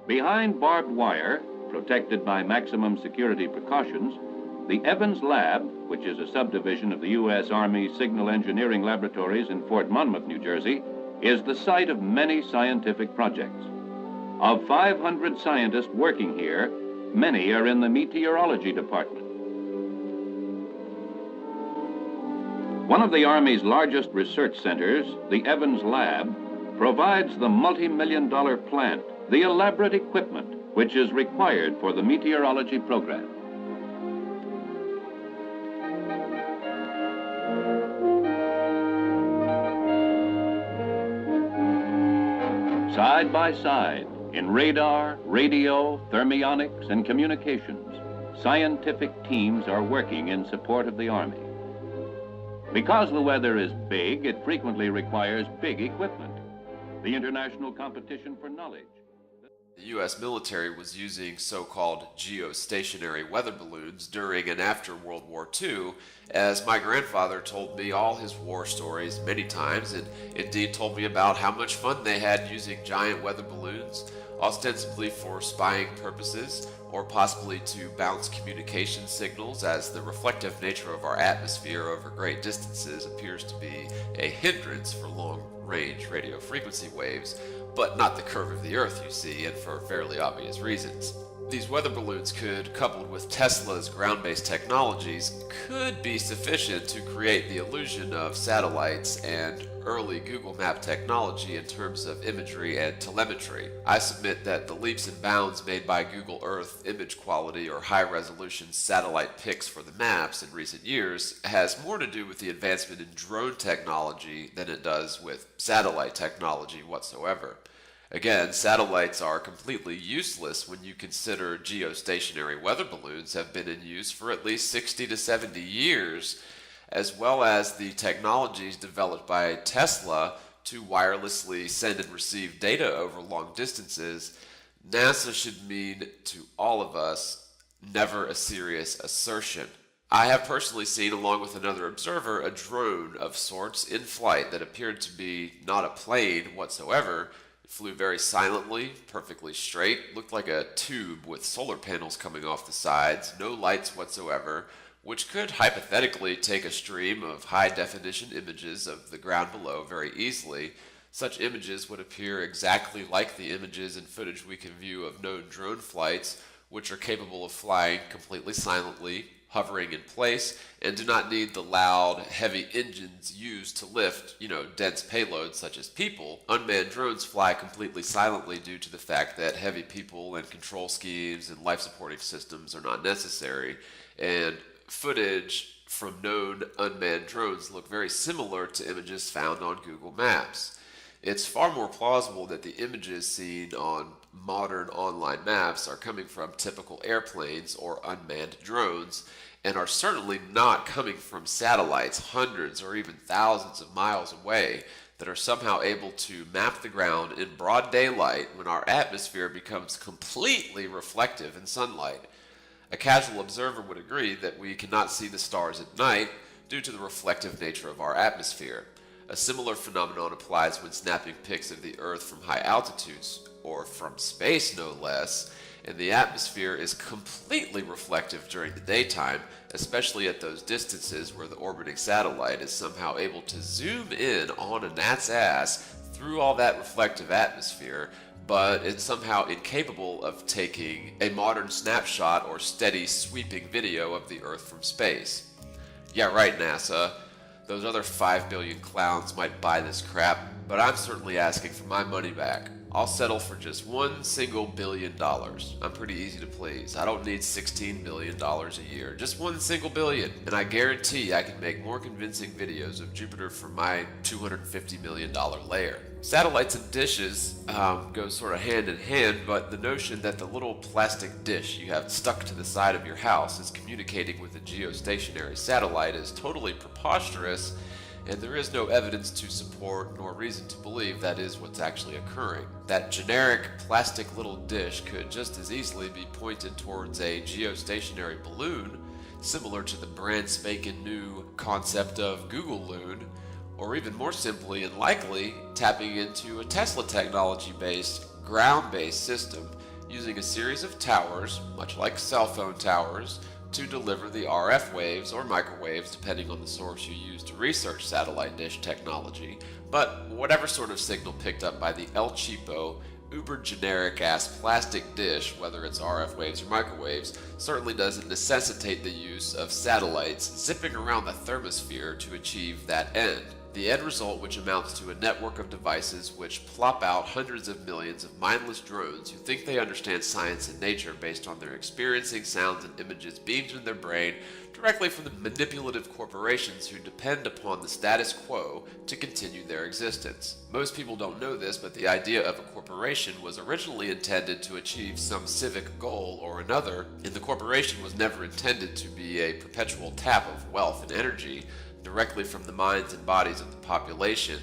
Behind barbed wire, protected by maximum security precautions, the Evans Lab, which is a subdivision of the U.S. Army Signal Engineering Laboratories in Fort Monmouth, New Jersey, is the site of many scientific projects. Of 500 scientists working here, many are in the meteorology department. One of the Army's largest research centers, the Evans Lab, provides the multi-million-dollar plant, the elaborate equipment which is required for the meteorology program. Side by side, in radar, radio, thermionics, and communications, scientific teams are working in support of the Army. Because the weather is big, it frequently requires big equipment. The international competition for knowledge. The U.S. military was using so-called geostationary weather balloons during and after World War II, as my grandfather told me all his war stories many times, and indeed told me about how much fun they had using giant weather balloons, ostensibly for spying purposes, or possibly to bounce communication signals, as the reflective nature of our atmosphere over great distances appears to be a hindrance for long-range radio frequency waves, but not the curve of the Earth, you see, and for fairly obvious reasons. These weather balloons could, coupled with Tesla's ground-based technologies, could be sufficient to create the illusion of satellites and early Google Map technology in terms of imagery and telemetry. I submit that the leaps and bounds made by Google Earth image quality or high-resolution satellite pics for the maps in recent years has more to do with the advancement in drone technology than it does with satellite technology whatsoever. Again, satellites are completely useless when you consider geostationary weather balloons have been in use for at least 60 to 70 years, as well as the technologies developed by Tesla to wirelessly send and receive data over long distances. NASA should mean to all of us, never a serious assertion. I have personally seen, along with another observer, a drone of sorts in flight that appeared to be not a plane whatsoever. It flew very silently, perfectly straight, looked like a tube with solar panels coming off the sides, no lights whatsoever, which could hypothetically take a stream of high-definition images of the ground below very easily. Such images would appear exactly like the images and footage we can view of known drone flights, which are capable of flying completely silently, hovering in place, and do not need the loud, heavy engines used to lift, dense payloads such as people. Unmanned drones fly completely silently due to the fact that heavy people and control schemes and life-supporting systems are not necessary, and footage from known unmanned drones look very similar to images found on Google Maps. It's far more plausible that the images seen on modern online maps are coming from typical airplanes or unmanned drones, and are certainly not coming from satellites hundreds or even thousands of miles away that are somehow able to map the ground in broad daylight when our atmosphere becomes completely reflective in sunlight. A casual observer would agree that we cannot see the stars at night due to the reflective nature of our atmosphere. A similar phenomenon applies when snapping pics of the Earth from high altitudes, or from space no less, and the atmosphere is completely reflective during the daytime, especially at those distances where the orbiting satellite is somehow able to zoom in on a gnat's ass through all that reflective atmosphere, but it's somehow incapable of taking a modern snapshot or steady sweeping video of the Earth from space. Yeah, right, NASA. Those other 5 billion clowns might buy this crap, but I'm certainly asking for my money back. I'll settle for just $1 single billion. I'm pretty easy to please. I don't need $16 billion a year, just $1 single billion. And I guarantee I can make more convincing videos of Jupiter for my $250 million layer. Satellites and dishes go sort of hand in hand, but the notion that the little plastic dish you have stuck to the side of your house is communicating with a geostationary satellite is totally preposterous, and there is no evidence to support nor reason to believe that is what's actually occurring. That generic plastic little dish could just as easily be pointed towards a geostationary balloon similar to the brand spanking new concept of Google Loon, or even more simply and likely tapping into a Tesla technology-based, ground-based system using a series of towers, much like cell phone towers, to deliver the RF waves or microwaves depending on the source you use to research satellite dish technology, but whatever sort of signal picked up by the El Cheapo, uber generic ass plastic dish, whether it's RF waves or microwaves, certainly doesn't necessitate the use of satellites zipping around the thermosphere to achieve that end. The end result, which amounts to a network of devices which plop out hundreds of millions of mindless drones who think they understand science and nature based on their experiencing sounds and images beamed in their brain directly from the manipulative corporations who depend upon the status quo to continue their existence. Most people don't know this, but the idea of a corporation was originally intended to achieve some civic goal or another, and the corporation was never intended to be a perpetual tap of wealth and energy directly from the minds and bodies of the population,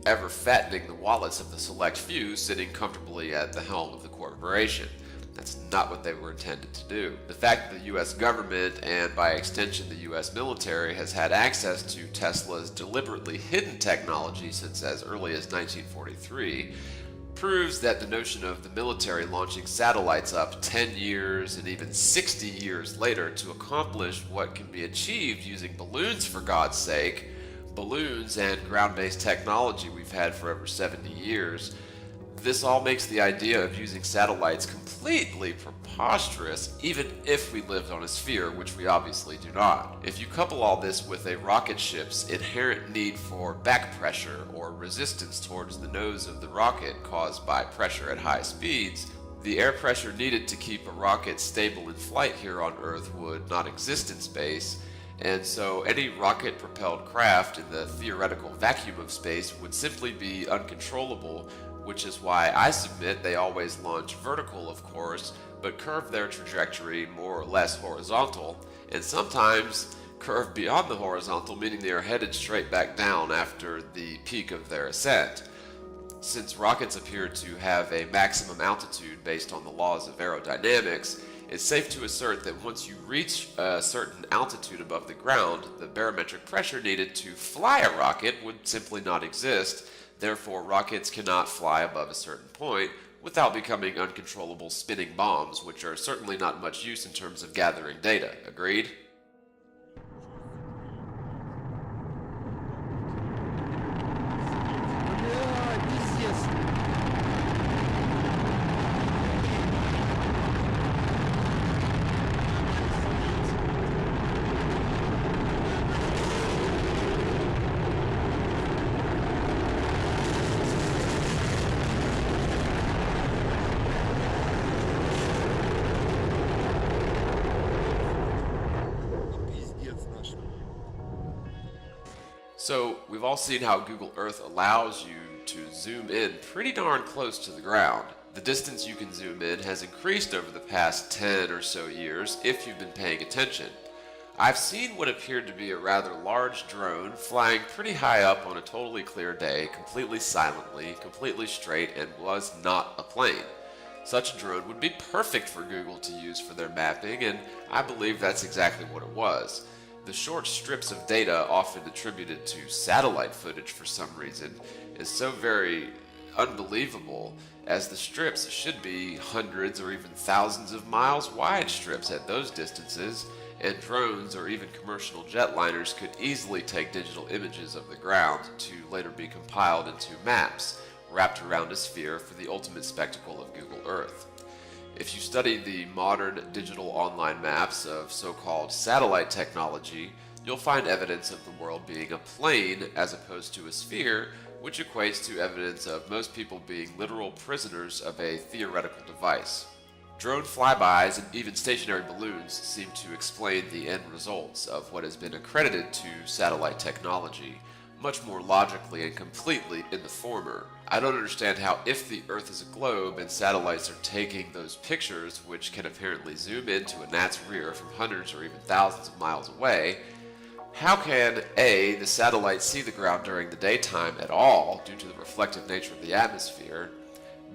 ever fattening the wallets of the select few sitting comfortably at the helm of the corporation. That's not what they were intended to do. The fact that the US government, and by extension the US military, has had access to Tesla's deliberately hidden technology since as early as 1943 proves that the notion of the military launching satellites up 10 years and even 60 years later to accomplish what can be achieved using balloons, for God's sake, balloons and ground-based technology we've had for over 70 years, this all makes the idea of using satellites completely preposterous, even if we lived on a sphere, which we obviously do not. If you couple all this with a rocket ship's inherent need for back pressure or resistance towards the nose of the rocket caused by pressure at high speeds, the air pressure needed to keep a rocket stable in flight here on Earth would not exist in space, and so any rocket-propelled craft in the theoretical vacuum of space would simply be uncontrollable, which is why I submit they always launch vertical, of course, but curve their trajectory more or less horizontal, and sometimes curve beyond the horizontal, meaning they are headed straight back down after the peak of their ascent. Since rockets appear to have a maximum altitude based on the laws of aerodynamics, it's safe to assert that once you reach a certain altitude above the ground, the barometric pressure needed to fly a rocket would simply not exist. Therefore, rockets cannot fly above a certain point without becoming uncontrollable spinning bombs, which are certainly not much use in terms of gathering data. Agreed? So, we've all seen how Google Earth allows you to zoom in pretty darn close to the ground. The distance you can zoom in has increased over the past 10 or so years if you've been paying attention. I've seen what appeared to be a rather large drone flying pretty high up on a totally clear day, completely silently, completely straight, and was not a plane. Such a drone would be perfect for Google to use for their mapping, and I believe that's exactly what it was. The short strips of data, often attributed to satellite footage for some reason, is so very unbelievable, as the strips should be hundreds or even thousands of miles wide strips at those distances, and drones or even commercial jetliners could easily take digital images of the ground to later be compiled into maps, wrapped around a sphere for the ultimate spectacle of Google Earth. If you study the modern digital online maps of so-called satellite technology, you'll find evidence of the world being a plane as opposed to a sphere, which equates to evidence of most people being literal prisoners of a theoretical device. Drone flybys and even stationary balloons seem to explain the end results of what has been accredited to satellite technology, much more logically and completely in the former. I don't understand how, if the Earth is a globe and satellites are taking those pictures, which can apparently zoom into a gnat's rear from hundreds or even thousands of miles away, how can A, the satellite see the ground during the daytime at all due to the reflective nature of the atmosphere?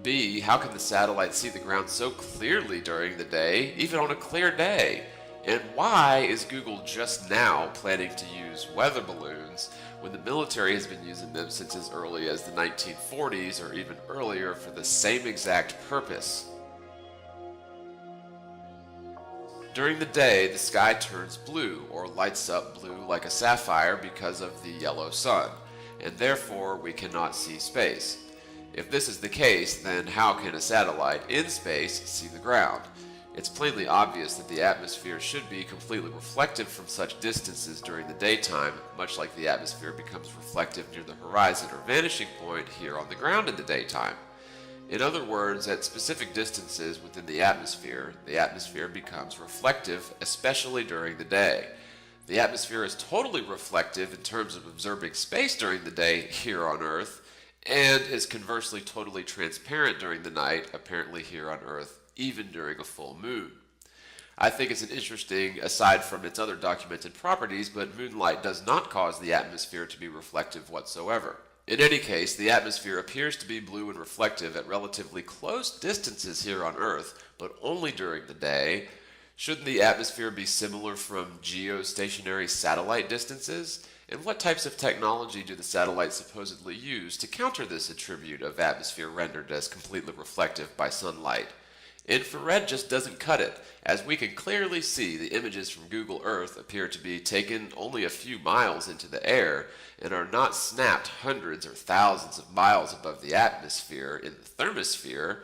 B, how can the satellite see the ground so clearly during the day, even on a clear day? And why is Google just now planning to use weather balloons when the military has been using them since as early as the 1940s or even earlier for the same exact purpose? During the day, the sky turns blue or lights up blue like a sapphire because of the yellow sun, and therefore we cannot see space. If this is the case, then how can a satellite in space see the ground? It's plainly obvious that the atmosphere should be completely reflective from such distances during the daytime, much like the atmosphere becomes reflective near the horizon or vanishing point here on the ground in the daytime. In other words, at specific distances within the atmosphere becomes reflective, especially during the day. The atmosphere is totally reflective in terms of observing space during the day here on Earth, and is conversely totally transparent during the night, apparently here on Earth, even during a full moon. I think it's an interesting, aside from its other documented properties, but moonlight does not cause the atmosphere to be reflective whatsoever. In any case, the atmosphere appears to be blue and reflective at relatively close distances here on Earth, but only during the day. Shouldn't the atmosphere be similar from geostationary satellite distances? And what types of technology do the satellites supposedly use to counter this attribute of atmosphere rendered as completely reflective by sunlight? Infrared just doesn't cut it. As we can clearly see, the images from Google Earth appear to be taken only a few miles into the air and are not snapped hundreds or thousands of miles above the atmosphere in the thermosphere.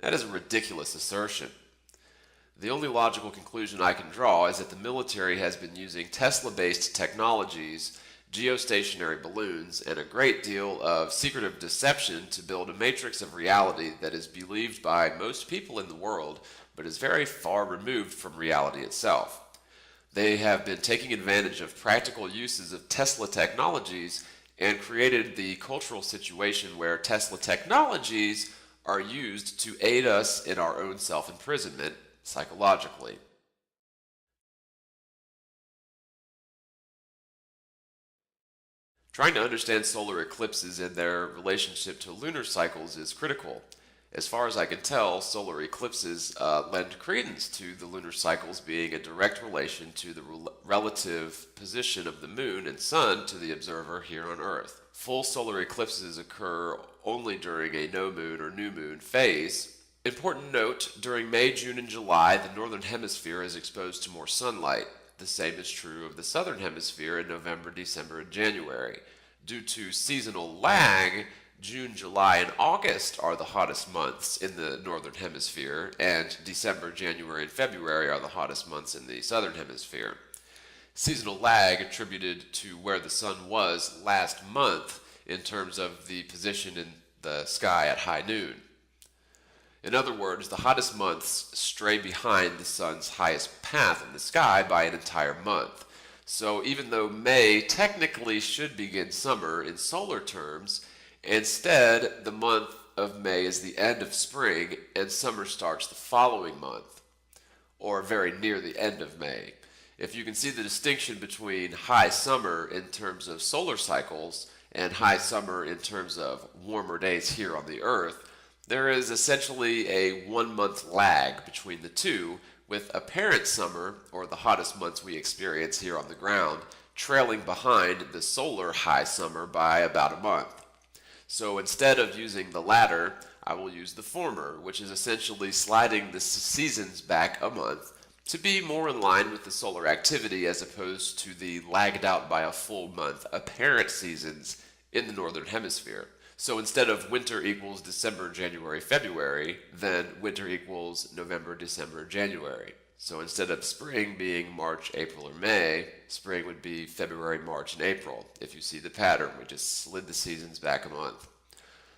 That is a ridiculous assertion. The only logical conclusion I can draw is that the military has been using Tesla-based technologies, geostationary balloons, and a great deal of secretive deception to build a matrix of reality that is believed by most people in the world, but is very far removed from reality itself. They have been taking advantage of practical uses of Tesla technologies and created the cultural situation where Tesla technologies are used to aid us in our own self-imprisonment psychologically. Trying to understand solar eclipses and their relationship to lunar cycles is critical. As far as I can tell, solar eclipses lend credence to the lunar cycles being a direct relation to the relative position of the moon and sun to the observer here on Earth. Full solar eclipses occur only during a no moon or new moon phase. Important note, during May, June, and July, the northern hemisphere is exposed to more sunlight. The same is true of the southern hemisphere in November, December, and January. Due to seasonal lag, June, July, and August are the hottest months in the northern hemisphere, and December, January, and February are the hottest months in the southern hemisphere. Seasonal lag attributed to where the sun was last month in terms of the position in the sky at high noon. In other words, the hottest months stray behind the sun's highest path in the sky by an entire month. So even though May technically should begin summer in solar terms, instead the month of May is the end of spring and summer starts the following month, or very near the end of May. If you can see the distinction between high summer in terms of solar cycles and high summer in terms of warmer days here on the Earth, there is essentially a 1 month lag between the two, with apparent summer, or the hottest months we experience here on the ground, trailing behind the solar high summer by about a month. So instead of using the latter, I will use the former, which is essentially sliding the seasons back a month to be more in line with the solar activity as opposed to the lagged out by a full month apparent seasons in the northern hemisphere. So instead of winter equals December, January, February, then winter equals November, December, January. So instead of spring being March, April, or May, spring would be February, March, and April. If you see the pattern, we just slid the seasons back a month.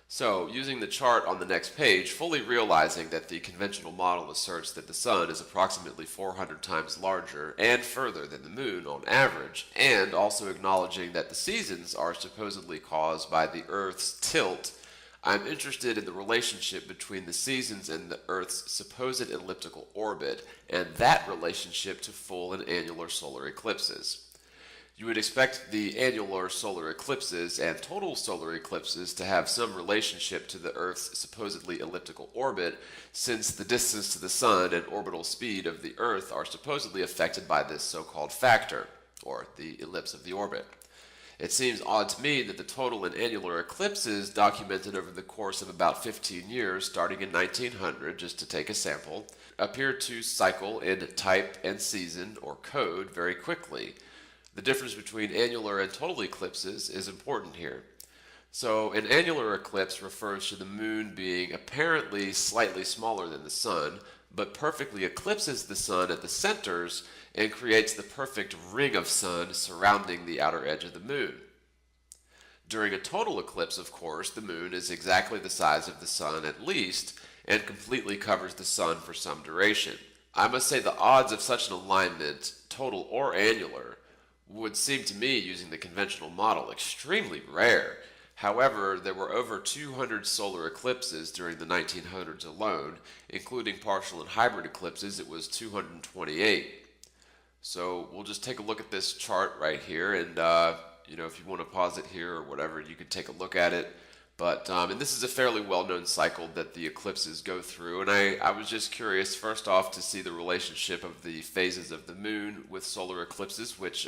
So, using the chart on the next page, fully realizing that the conventional model asserts that the sun is approximately 400 times larger and further than the moon on average, and also acknowledging that the seasons are supposedly caused by the Earth's tilt, I'm interested in the relationship between the seasons and the Earth's supposed elliptical orbit, and that relationship to full and annular solar eclipses. You would expect the annular solar eclipses and total solar eclipses to have some relationship to the Earth's supposedly elliptical orbit, since the distance to the Sun and orbital speed of the Earth are supposedly affected by this so-called factor, or the ellipse of the orbit. It seems odd to me that the total and annular eclipses documented over the course of about 15 years, starting in 1900, just to take a sample, appear to cycle in type and season, or code, very quickly. The difference between annular and total eclipses is important here. So an annular eclipse refers to the moon being apparently slightly smaller than the sun, but perfectly eclipses the sun at the centers and creates the perfect ring of sun surrounding the outer edge of the moon. During a total eclipse, of course, the moon is exactly the size of the sun at least, and completely covers the sun for some duration. I must say the odds of such an alignment, total or annular, would seem to me, using the conventional model, extremely rare. However, there were over 200 solar eclipses during the 1900s alone, including partial and hybrid eclipses. It was 228. So we'll just take a look at this chart right here, and if you want to pause it here or whatever, you can take a look at it. But and this is a fairly well-known cycle that the eclipses go through, and I was just curious, first off, to see the relationship of the phases of the moon with solar eclipses, which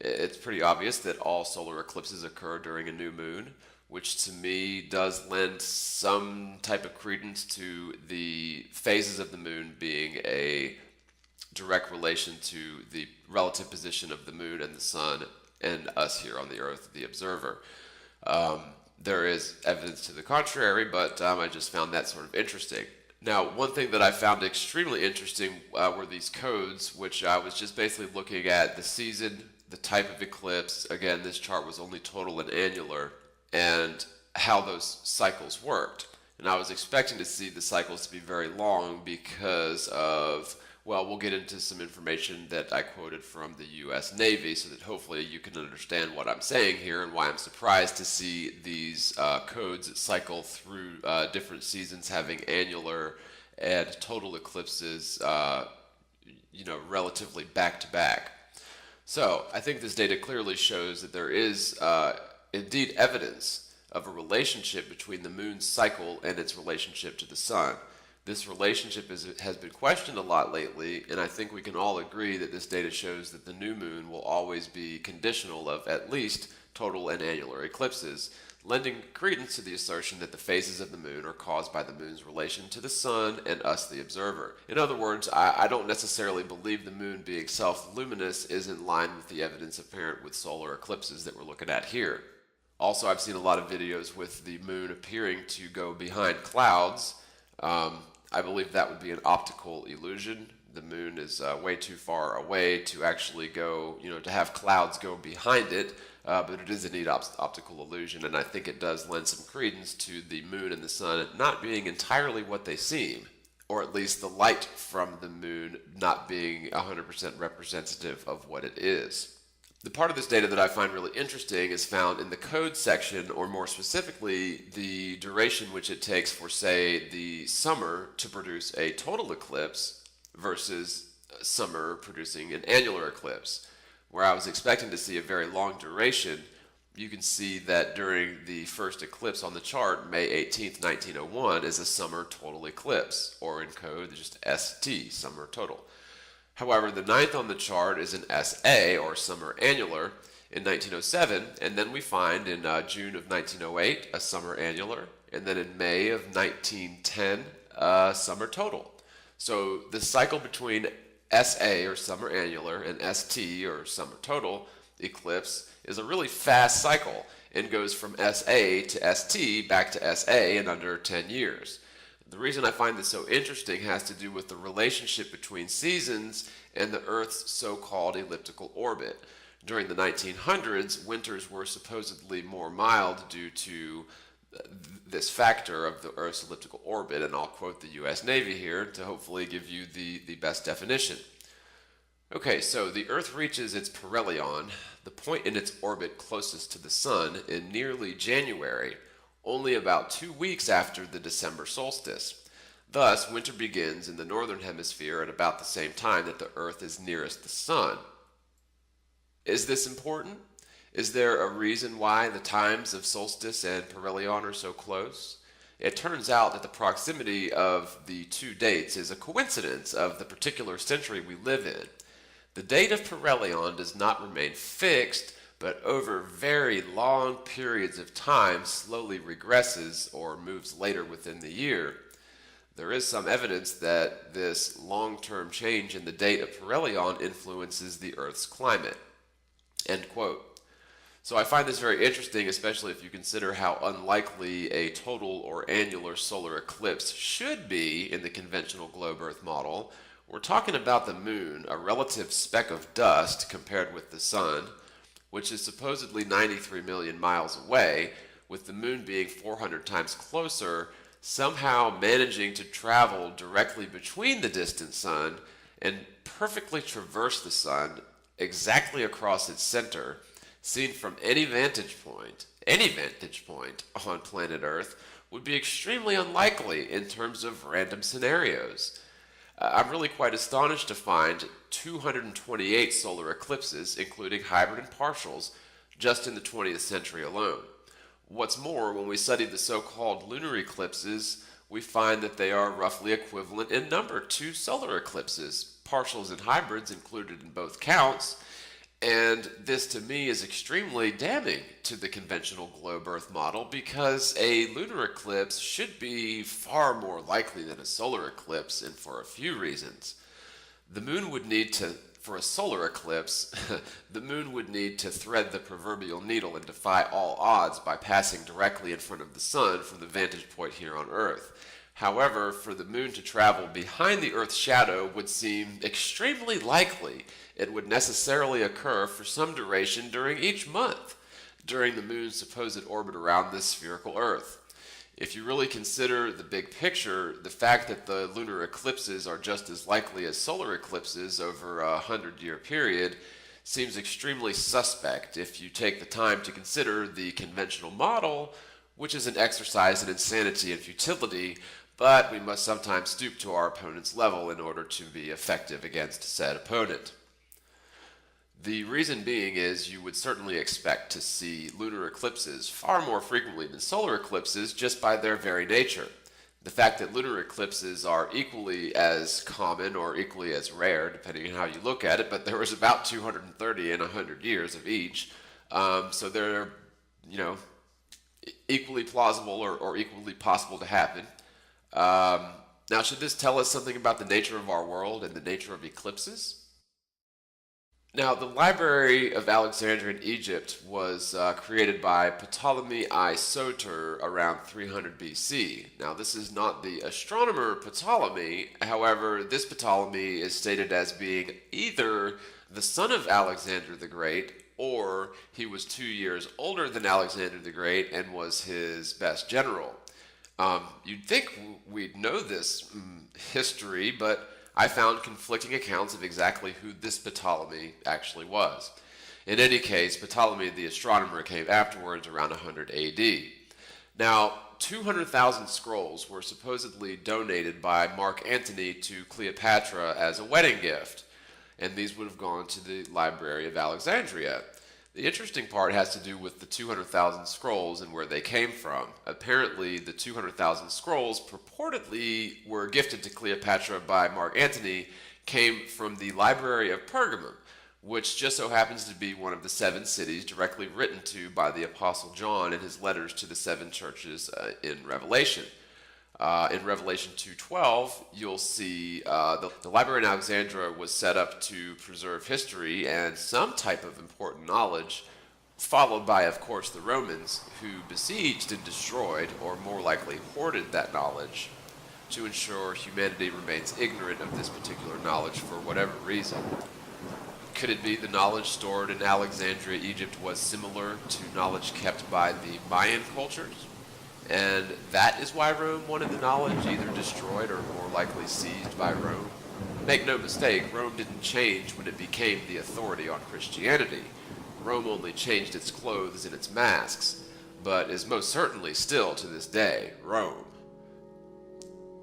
it's pretty obvious that all solar eclipses occur during a new moon, which to me does lend some type of credence to the phases of the moon being a direct relation to the relative position of the moon and the sun and us here on the Earth, the observer. There is evidence to the contrary, but I just found that sort of interesting. Now, one thing that I found extremely interesting were these codes, which I was just basically looking at the season, the type of eclipse. Again, this chart was only total and annular, and how those cycles worked. And I was expecting to see the cycles to be very long because of, well, we'll get into some information that I quoted from the U.S. Navy so that hopefully you can understand what I'm saying here and why I'm surprised to see these codes cycle through different seasons having annular and total eclipses, relatively back to back. So I think this data clearly shows that there is indeed evidence of a relationship between the moon's cycle and its relationship to the sun. This relationship has been questioned a lot lately, and I think we can all agree that this data shows that the new moon will always be conditional of at least total and annular eclipses, lending credence to the assertion that the phases of the moon are caused by the moon's relation to the sun and us, the observer. In other words, I don't necessarily believe the moon being self-luminous is in line with the evidence apparent with solar eclipses that we're looking at here. Also, I've seen a lot of videos with the moon appearing to go behind clouds. I believe that would be an optical illusion. The moon is way too far away to actually go, to have clouds go behind it, but it is a neat optical illusion, and I think it does lend some credence to the moon and the sun not being entirely what they seem, or at least the light from the moon not being 100% representative of what it is. The part of this data that I find really interesting is found in the code section, or more specifically, the duration which it takes for, say, the summer to produce a total eclipse versus summer producing an annular eclipse. Where I was expecting to see a very long duration, you can see that during the first eclipse on the chart, May 18th, 1901, is a summer total eclipse, or in code, just ST, summer total. However, the ninth on the chart is an SA, or summer annular, in 1907, and then we find in June of 1908 a summer annular, and then in May of 1910 a summer total. So the cycle between SA, or summer annular, and ST, or summer total, eclipse is a really fast cycle and goes from SA to ST back to SA in under 10 years. The reason I find this so interesting has to do with the relationship between seasons and the Earth's so-called elliptical orbit. During the 1900s, winters were supposedly more mild due to this factor of the Earth's elliptical orbit, and I'll quote the U.S. Navy here to hopefully give you the best definition. Okay, so the Earth reaches its perihelion, the point in its orbit closest to the Sun, in nearly January, only about 2 weeks after the December solstice. Thus, winter begins in the northern hemisphere at about the same time that the Earth is nearest the Sun. Is this important? Is there a reason why the times of solstice and perihelion are so close? It turns out that the proximity of the two dates is a coincidence of the particular century we live in. The date of perihelion does not remain fixed, but over very long periods of time slowly regresses or moves later within the year. There is some evidence that this long-term change in the date of perihelion influences the Earth's climate. End quote. So I find this very interesting, especially if you consider how unlikely a total or annular solar eclipse should be in the conventional globe Earth model. We're talking about the moon, a relative speck of dust compared with the sun, which is supposedly 93 million miles away, with the moon being 400 times closer, somehow managing to travel directly between the distant sun and perfectly traverse the sun exactly across its center. Seen from any vantage point on planet Earth would be extremely unlikely in terms of random scenarios. I'm really quite astonished to find 228 solar eclipses, including hybrid and partials, just in the 20th century alone. What's more, when we study the so-called lunar eclipses, we find that they are roughly equivalent in number to solar eclipses, partials and hybrids included in both counts. And this, to me, is extremely damning to the conventional globe Earth model because a lunar eclipse should be far more likely than a solar eclipse, and for a few reasons. The moon would need to, for a solar eclipse, the moon would need to thread the proverbial needle and defy all odds by passing directly in front of the sun from the vantage point here on Earth. However, for the moon to travel behind the Earth's shadow would seem extremely likely. It would necessarily occur for some duration during each month, during the moon's supposed orbit around this spherical Earth. If you really consider the big picture, the fact that the lunar eclipses are just as likely as solar eclipses over a 100-year period seems extremely suspect if you take the time to consider the conventional model, which is an exercise in insanity and futility, but we must sometimes stoop to our opponent's level in order to be effective against said opponent. The reason being is you would certainly expect to see lunar eclipses far more frequently than solar eclipses just by their very nature. The fact that lunar eclipses are equally as common or equally as rare, depending on how you look at it, but there was about 230 in 100 years of each, so they're, equally plausible or equally possible to happen. Now, should this tell us something about the nature of our world and the nature of eclipses? Now, the Library of Alexandria in Egypt was created by Ptolemy I Soter around 300 BC. Now, this is not the astronomer Ptolemy. However, this Ptolemy is stated as being either the son of Alexander the Great, or he was 2 years older than Alexander the Great and was his best general. You'd think we'd know this history, but I found conflicting accounts of exactly who this Ptolemy actually was. In any case, Ptolemy the astronomer came afterwards around 100 AD. Now, 200,000 scrolls were supposedly donated by Mark Antony to Cleopatra as a wedding gift, and these would have gone to the Library of Alexandria. The interesting part has to do with the 200,000 scrolls and where they came from. Apparently, the 200,000 scrolls purportedly were gifted to Cleopatra by Mark Antony came from the Library of Pergamum, which just so happens to be one of the 7 cities directly written to by the Apostle John in his letters to the 7 churches in Revelation. In Revelation 2:12, you'll see the Library in Alexandria was set up to preserve history and some type of important knowledge, followed by, of course, the Romans, who besieged and destroyed, or more likely hoarded that knowledge, to ensure humanity remains ignorant of this particular knowledge for whatever reason. Could it be the knowledge stored in Alexandria, Egypt, was similar to knowledge kept by the Mayan cultures? And that is why Rome wanted the knowledge either destroyed or more likely seized by Rome. Make no mistake, Rome didn't change when it became the authority on Christianity. Rome only changed its clothes and its masks, but is most certainly still to this day Rome.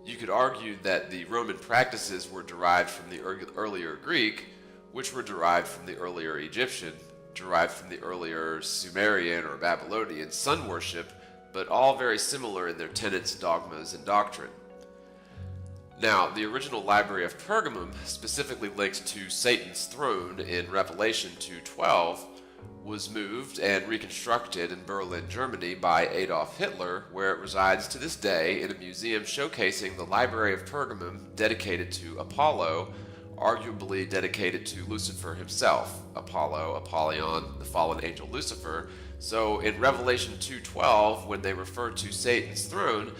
You could argue that the Roman practices were derived from the earlier Greek, which were derived from the earlier Egyptian, derived from the earlier Sumerian or Babylonian sun worship, but all very similar in their tenets, dogmas, and doctrine. Now, the original Library of Pergamum, specifically linked to Satan's throne in Revelation 2:12, was moved and reconstructed in Berlin, Germany by Adolf Hitler, where it resides to this day in a museum showcasing the Library of Pergamum dedicated to Apollo, arguably dedicated to Lucifer himself. Apollo, Apollyon, the fallen angel Lucifer. So in Revelation 2:12, when they refer to Satan's throne,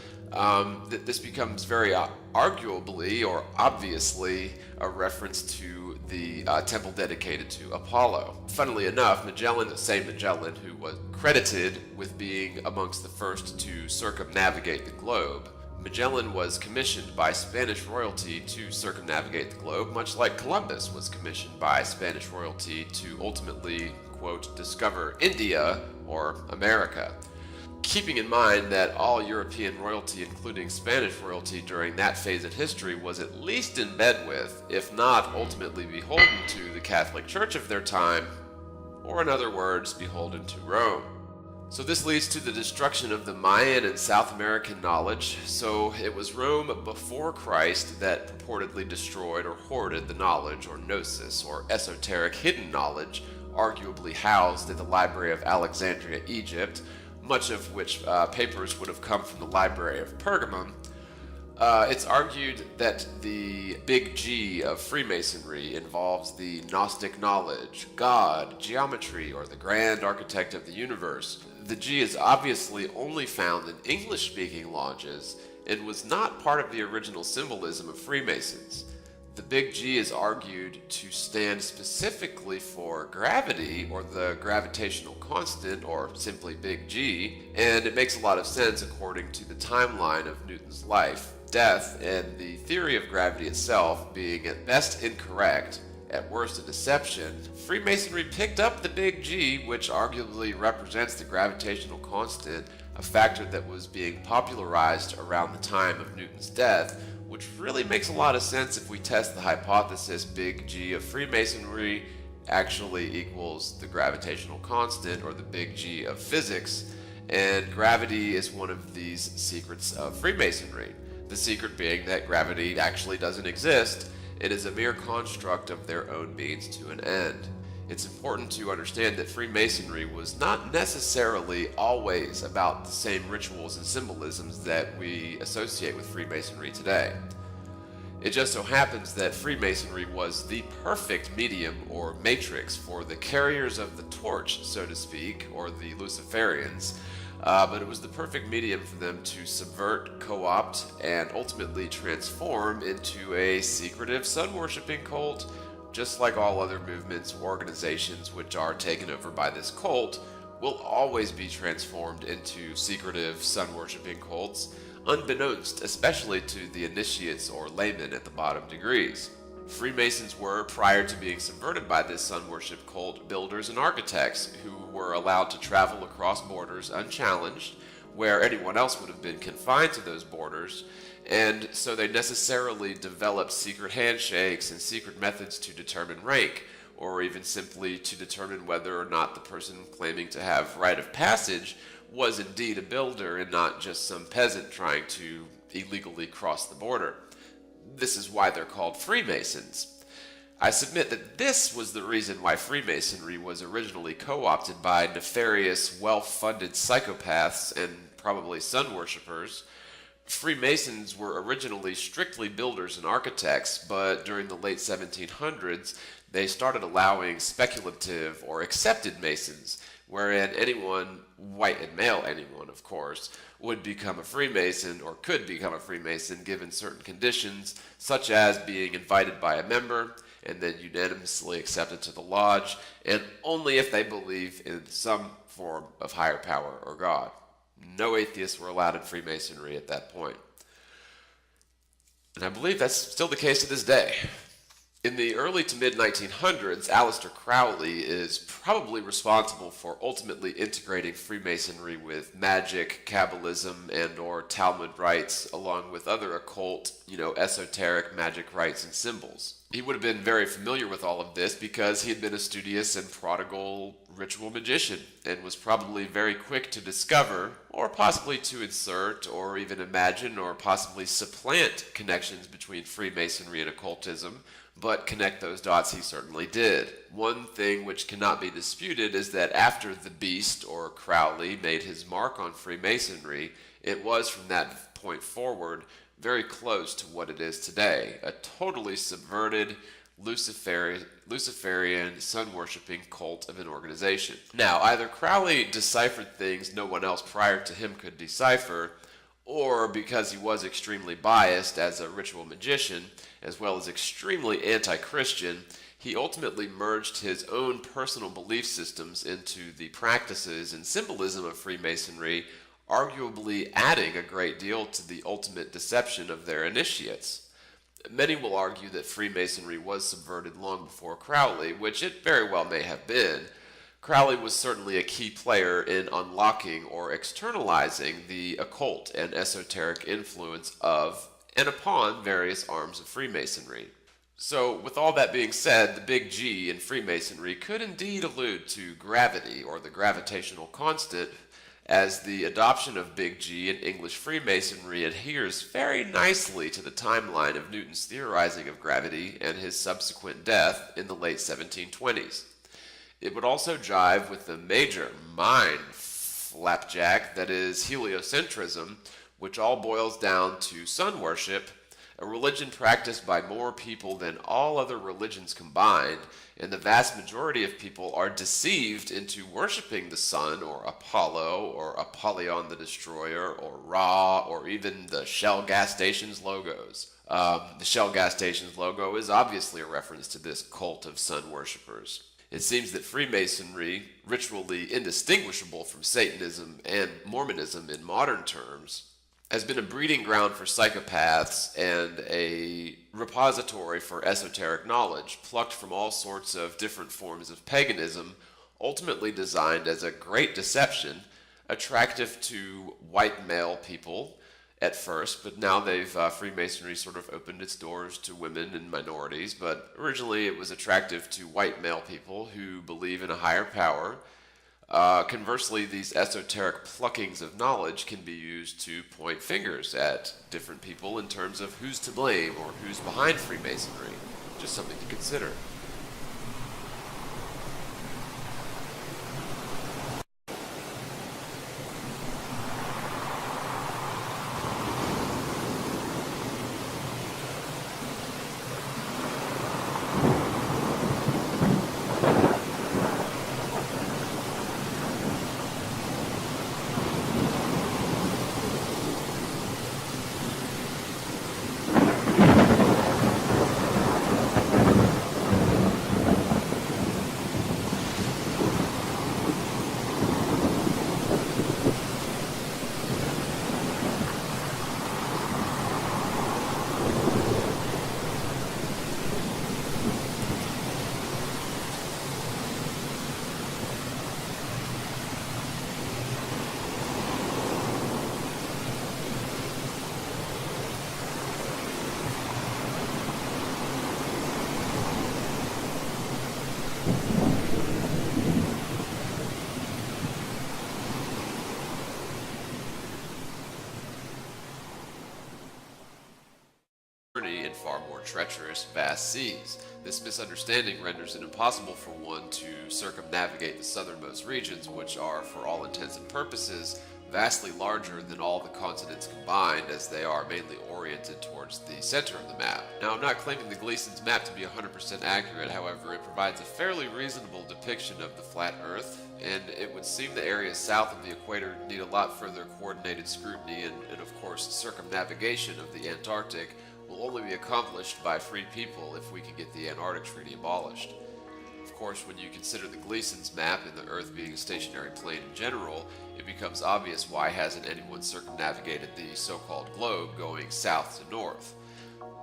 this becomes very arguably or obviously a reference to the temple dedicated to Apollo. Funnily enough, Magellan, the same Magellan who was credited with being amongst the first to circumnavigate the globe, Magellan was commissioned by Spanish royalty to circumnavigate the globe, much like Columbus was commissioned by Spanish royalty to ultimately, quote, discover India or America. Keeping in mind that all European royalty, including Spanish royalty during that phase of history, was at least in bed with, if not ultimately beholden to, the Catholic Church of their time, or in other words, beholden to Rome. So this leads to the destruction of the Mayan and South American knowledge. So it was Rome before Christ that purportedly destroyed or hoarded the knowledge, or gnosis, or esoteric hidden knowledge, arguably housed in the Library of Alexandria, Egypt, much of which papers would have come from the Library of Pergamum. It's argued that the big G of Freemasonry involves the Gnostic knowledge, God, geometry, or the grand architect of the universe. The G is obviously only found in English-speaking lodges and was not part of the original symbolism of Freemasons. The big G is argued to stand specifically for gravity, or the gravitational constant, or simply big G, and it makes a lot of sense according to the timeline of Newton's life, death, and the theory of gravity itself being at best incorrect, at worst a deception. Freemasonry picked up the big G, which arguably represents the gravitational constant, a factor that was being popularized around the time of Newton's death, which really makes a lot of sense if we test the hypothesis big G of Freemasonry actually equals the gravitational constant, or the big G of physics, and gravity is one of these secrets of Freemasonry. The secret being that gravity actually doesn't exist. It is a mere construct of their own means to an end. It's important to understand that Freemasonry was not necessarily always about the same rituals and symbolisms that we associate with Freemasonry today. It just so happens that Freemasonry was the perfect medium or matrix for the carriers of the torch, so to speak, or the Luciferians, but it was the perfect medium for them to subvert, co-opt, and ultimately transform into a secretive sun-worshipping cult. Just like all other movements or organizations which are taken over by this cult, will always be transformed into secretive sun-worshipping cults, unbeknownst especially to the initiates or laymen at the bottom degrees. Freemasons were, prior to being subverted by this sun-worship cult, builders and architects who were allowed to travel across borders unchallenged, where anyone else would have been confined to those borders, and so they necessarily developed secret handshakes and secret methods to determine rank, or even simply to determine whether or not the person claiming to have rite of passage was indeed a builder and not just some peasant trying to illegally cross the border. This is why they're called Freemasons. I submit that this was the reason why Freemasonry was originally co-opted by nefarious, well-funded psychopaths and probably sun worshippers. Freemasons were originally strictly builders and architects, but during the late 1700s, they started allowing speculative or accepted Masons, wherein anyone, white and male anyone of course, would become a Freemason or could become a Freemason given certain conditions, such as being invited by a member and then unanimously accepted to the lodge, and only if they believe in some form of higher power or God. No atheists were allowed in Freemasonry at that point. And I believe that's still the case to this day. In the early to mid 1900s, Aleister Crowley is probably responsible for ultimately integrating Freemasonry with magic, Kabbalism, and or Talmud rites, along with other occult, esoteric magic rites and symbols. He would have been very familiar with all of this because he had been a studious and prodigal ritual magician, and was probably very quick to discover, or possibly to insert, or even imagine, or possibly supplant connections between Freemasonry and occultism, but connect those dots he certainly did. One thing which cannot be disputed is that after the Beast, or Crowley, made his mark on Freemasonry, it was from that point forward very close to what it is today, a totally subverted Luciferian, sun-worshipping cult of an organization. Now, either Crowley deciphered things no one else prior to him could decipher, or because he was extremely biased as a ritual magician, as well as extremely anti-Christian, he ultimately merged his own personal belief systems into the practices and symbolism of Freemasonry, arguably adding a great deal to the ultimate deception of their initiates. Many will argue that Freemasonry was subverted long before Crowley, which it very well may have been. Crowley was certainly a key player in unlocking or externalizing the occult and esoteric influence of and upon various arms of Freemasonry. So, with all that being said, the big G in Freemasonry could indeed allude to gravity, or the gravitational constant, as the adoption of big G in English Freemasonry adheres very nicely to the timeline of Newton's theorizing of gravity and his subsequent death in the late 1720s. It would also jive with the major mind flapjack that is heliocentrism, which all boils down to sun worship, a religion practiced by more people than all other religions combined, and the vast majority of people are deceived into worshiping the sun, or Apollo, or Apollyon the Destroyer, or Ra, or even the Shell gas station's logos. The Shell gas station's logo is obviously a reference to this cult of sun worshippers. It seems that Freemasonry, ritually indistinguishable from Satanism and Mormonism in modern terms, has been a breeding ground for psychopaths and a repository for esoteric knowledge, plucked from all sorts of different forms of paganism, ultimately designed as a great deception, attractive to white male people at first, but now Freemasonry sort of opened its doors to women and minorities, but originally it was attractive to white male people who believe in a higher power. Conversely, these esoteric pluckings of knowledge can be used to point fingers at different people in terms of who's to blame or who's behind Freemasonry. Just something to consider. In far more treacherous, vast seas. This misunderstanding renders it impossible for one to circumnavigate the southernmost regions, which are, for all intents and purposes, vastly larger than all the continents combined, as they are mainly oriented towards the center of the map. Now, I'm not claiming the Gleason's map to be 100% accurate, however, it provides a fairly reasonable depiction of the flat Earth, and it would seem the areas south of the equator need a lot further coordinated scrutiny and of course, circumnavigation of the Antarctic will only be accomplished by free people if we can get the Antarctic Treaty abolished. Of course, when you consider the Gleason's map and the Earth being a stationary plane in general, it becomes obvious why hasn't anyone circumnavigated the so-called globe going south to north.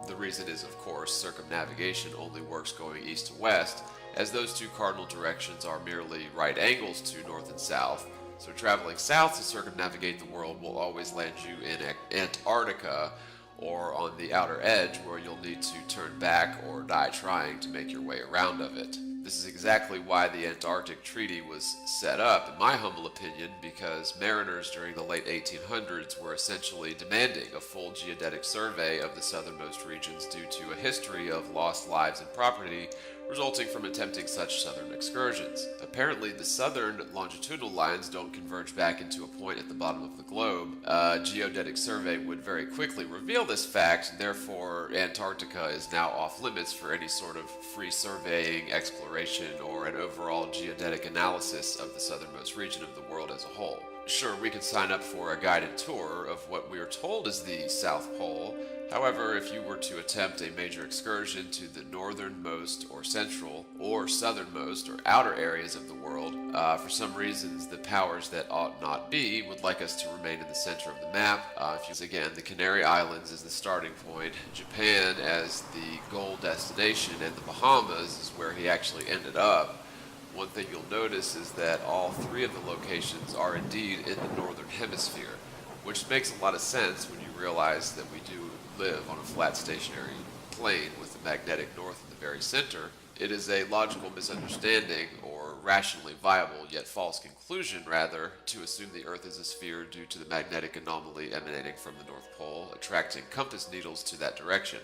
The reason is, of course, circumnavigation only works going east to west, as those two cardinal directions are merely right angles to north and south. So traveling south to circumnavigate the world will always land you in Antarctica, or on the outer edge where you'll need to turn back or die trying to make your way around of it. This is exactly why the Antarctic Treaty was set up, in my humble opinion, because mariners during the late 1800s were essentially demanding a full geodetic survey of the southernmost regions due to a history of lost lives and property resulting from attempting such southern excursions. Apparently, the southern longitudinal lines don't converge back into a point at the bottom of the globe. A geodetic survey would very quickly reveal this fact, therefore Antarctica is now off limits for any sort of free surveying, exploration, or an overall geodetic analysis of the southernmost region of the world as a whole. Sure, we can sign up for a guided tour of what we are told is the South Pole. However, if you were to attempt a major excursion to the northernmost or central or southernmost or outer areas of the world, for some reasons the powers that ought not be would like us to remain in the center of the map. Again, the Canary Islands is the starting point, Japan as the goal destination, and the Bahamas is where he actually ended up. One thing you'll notice is that all three of the locations are indeed in the northern hemisphere, which makes a lot of sense when you realize that we do live on a flat stationary plane with the magnetic north in the very center. It is a logical misunderstanding, or rationally viable yet false conclusion rather, to assume the Earth is a sphere due to the magnetic anomaly emanating from the North Pole, attracting compass needles to that direction.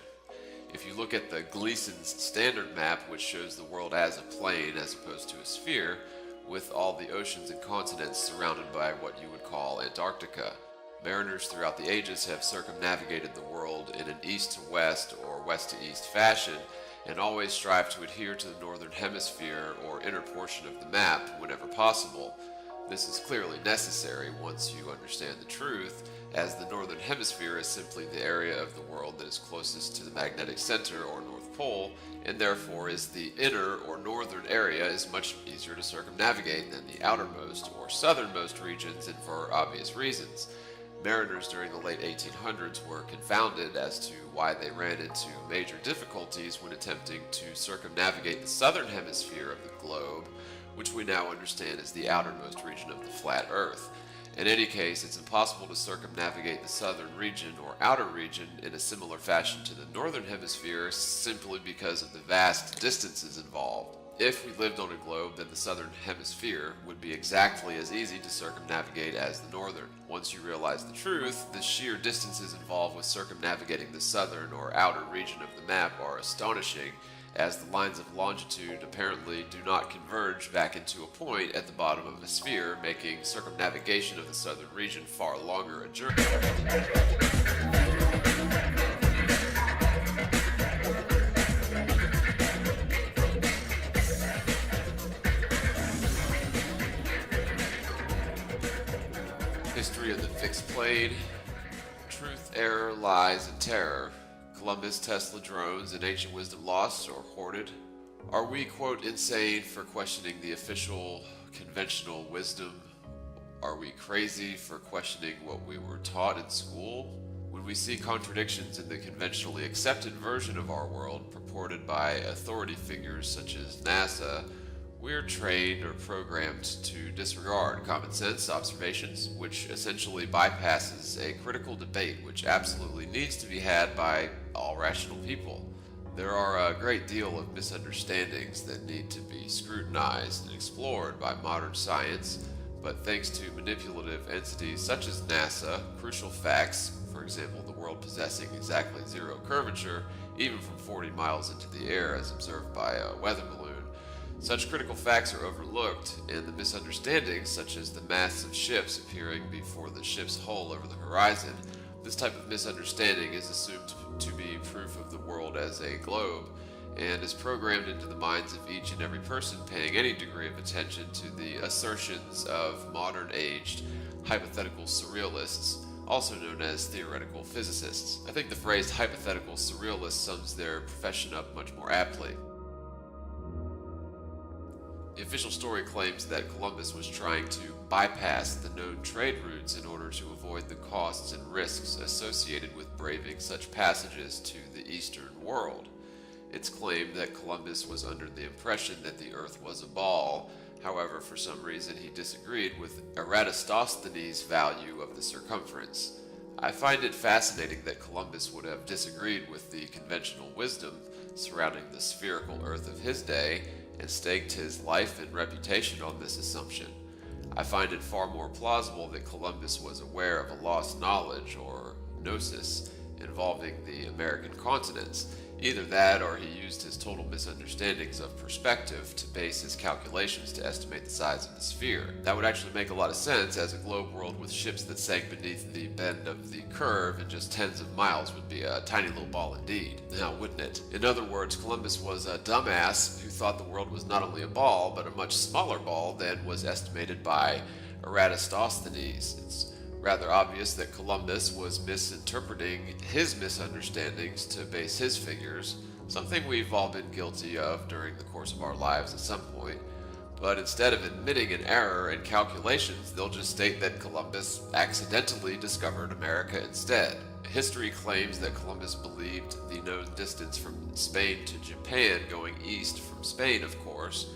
If you look at the Gleason's standard map, which shows the world as a plane as opposed to a sphere, with all the oceans and continents surrounded by what you would call Antarctica, mariners throughout the ages have circumnavigated the world in an east to west or west to east fashion, and always strive to adhere to the northern hemisphere or inner portion of the map whenever possible. This is clearly necessary once you understand the truth, as the northern hemisphere is simply the area of the world that is closest to the magnetic center or North Pole, and therefore is the inner or northern area is much easier to circumnavigate than the outermost or southernmost regions, and for obvious reasons. Mariners during the late 1800s were confounded as to why they ran into major difficulties when attempting to circumnavigate the southern hemisphere of the globe, which we now understand as the outermost region of the flat Earth. In any case, it's impossible to circumnavigate the southern region or outer region in a similar fashion to the northern hemisphere simply because of the vast distances involved. If we lived on a globe, then the southern hemisphere would be exactly as easy to circumnavigate as the northern. Once you realize the truth, the sheer distances involved with circumnavigating the southern or outer region of the map are astonishing, as the lines of longitude apparently do not converge back into a point at the bottom of a sphere, making circumnavigation of the southern region far longer a journey. History of the fixed plane, truth, error, lies, and terror. Columbus, Tesla, drones, and ancient wisdom lost or hoarded? Are we, quote, insane for questioning the official, conventional wisdom? Are we crazy for questioning what we were taught in school? When we see contradictions in the conventionally accepted version of our world purported by authority figures such as NASA, we're trained or programmed to disregard common sense observations, which essentially bypasses a critical debate which absolutely needs to be had by all rational people. There are a great deal of misunderstandings that need to be scrutinized and explored by modern science, but thanks to manipulative entities such as NASA, crucial facts, for example the world possessing exactly zero curvature, even from 40 miles into the air as observed by a weather balloon, such critical facts are overlooked, and the misunderstandings, such as the masts of ships appearing before the ship's hull over the horizon, this type of misunderstanding is assumed to be proof of the world as a globe, and is programmed into the minds of each and every person paying any degree of attention to the assertions of modern-aged hypothetical surrealists, also known as theoretical physicists. I think the phrase hypothetical surrealist sums their profession up much more aptly. official story claims that Columbus was trying to bypass the known trade routes in order to avoid the costs and risks associated with braving such passages to the Eastern world. It's claimed that Columbus was under the impression that the Earth was a ball. However, for some reason he disagreed with Eratosthenes' value of the circumference. I find it fascinating that Columbus would have disagreed with the conventional wisdom surrounding the spherical Earth of his day and staked his life and reputation on this assumption. I find it far more plausible that Columbus was aware of a lost knowledge, or gnosis, involving the American continents. Either that, or he used his total misunderstandings of perspective to base his calculations to estimate the size of the sphere. That would actually make a lot of sense, as a globe world with ships that sank beneath the bend of the curve in just tens of miles would be a tiny little ball indeed. Now, wouldn't it? In other words, Columbus was a dumbass who thought the world was not only a ball, but a much smaller ball than was estimated by Eratosthenes. It's rather obvious that Columbus was misinterpreting his misunderstandings to base his figures, something we've all been guilty of during the course of our lives at some point. But instead of admitting an error in calculations, they'll just state that Columbus accidentally discovered America instead. History claims that Columbus believed the known distance from Spain to Japan, going east from Spain, of course,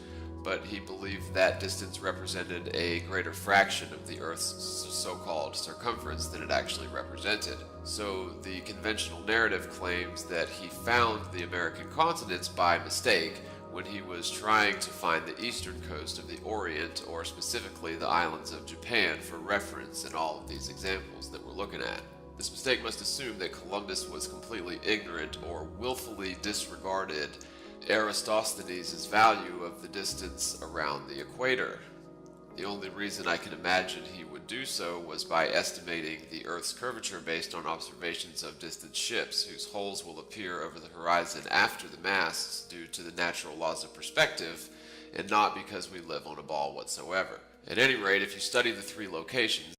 but he believed that distance represented a greater fraction of the Earth's so-called circumference than it actually represented. So the conventional narrative claims that he found the American continents by mistake when he was trying to find the eastern coast of the Orient, or specifically the islands of Japan, for reference in all of these examples that we're looking at. This mistake must assume that Columbus was completely ignorant or willfully disregarded Eratosthenes' value of the distance around the equator. The only reason I can imagine he would do so was by estimating the Earth's curvature based on observations of distant ships, whose hulls will appear over the horizon after the masts due to the natural laws of perspective, and not because we live on a ball whatsoever. At any rate, if you study the three locations,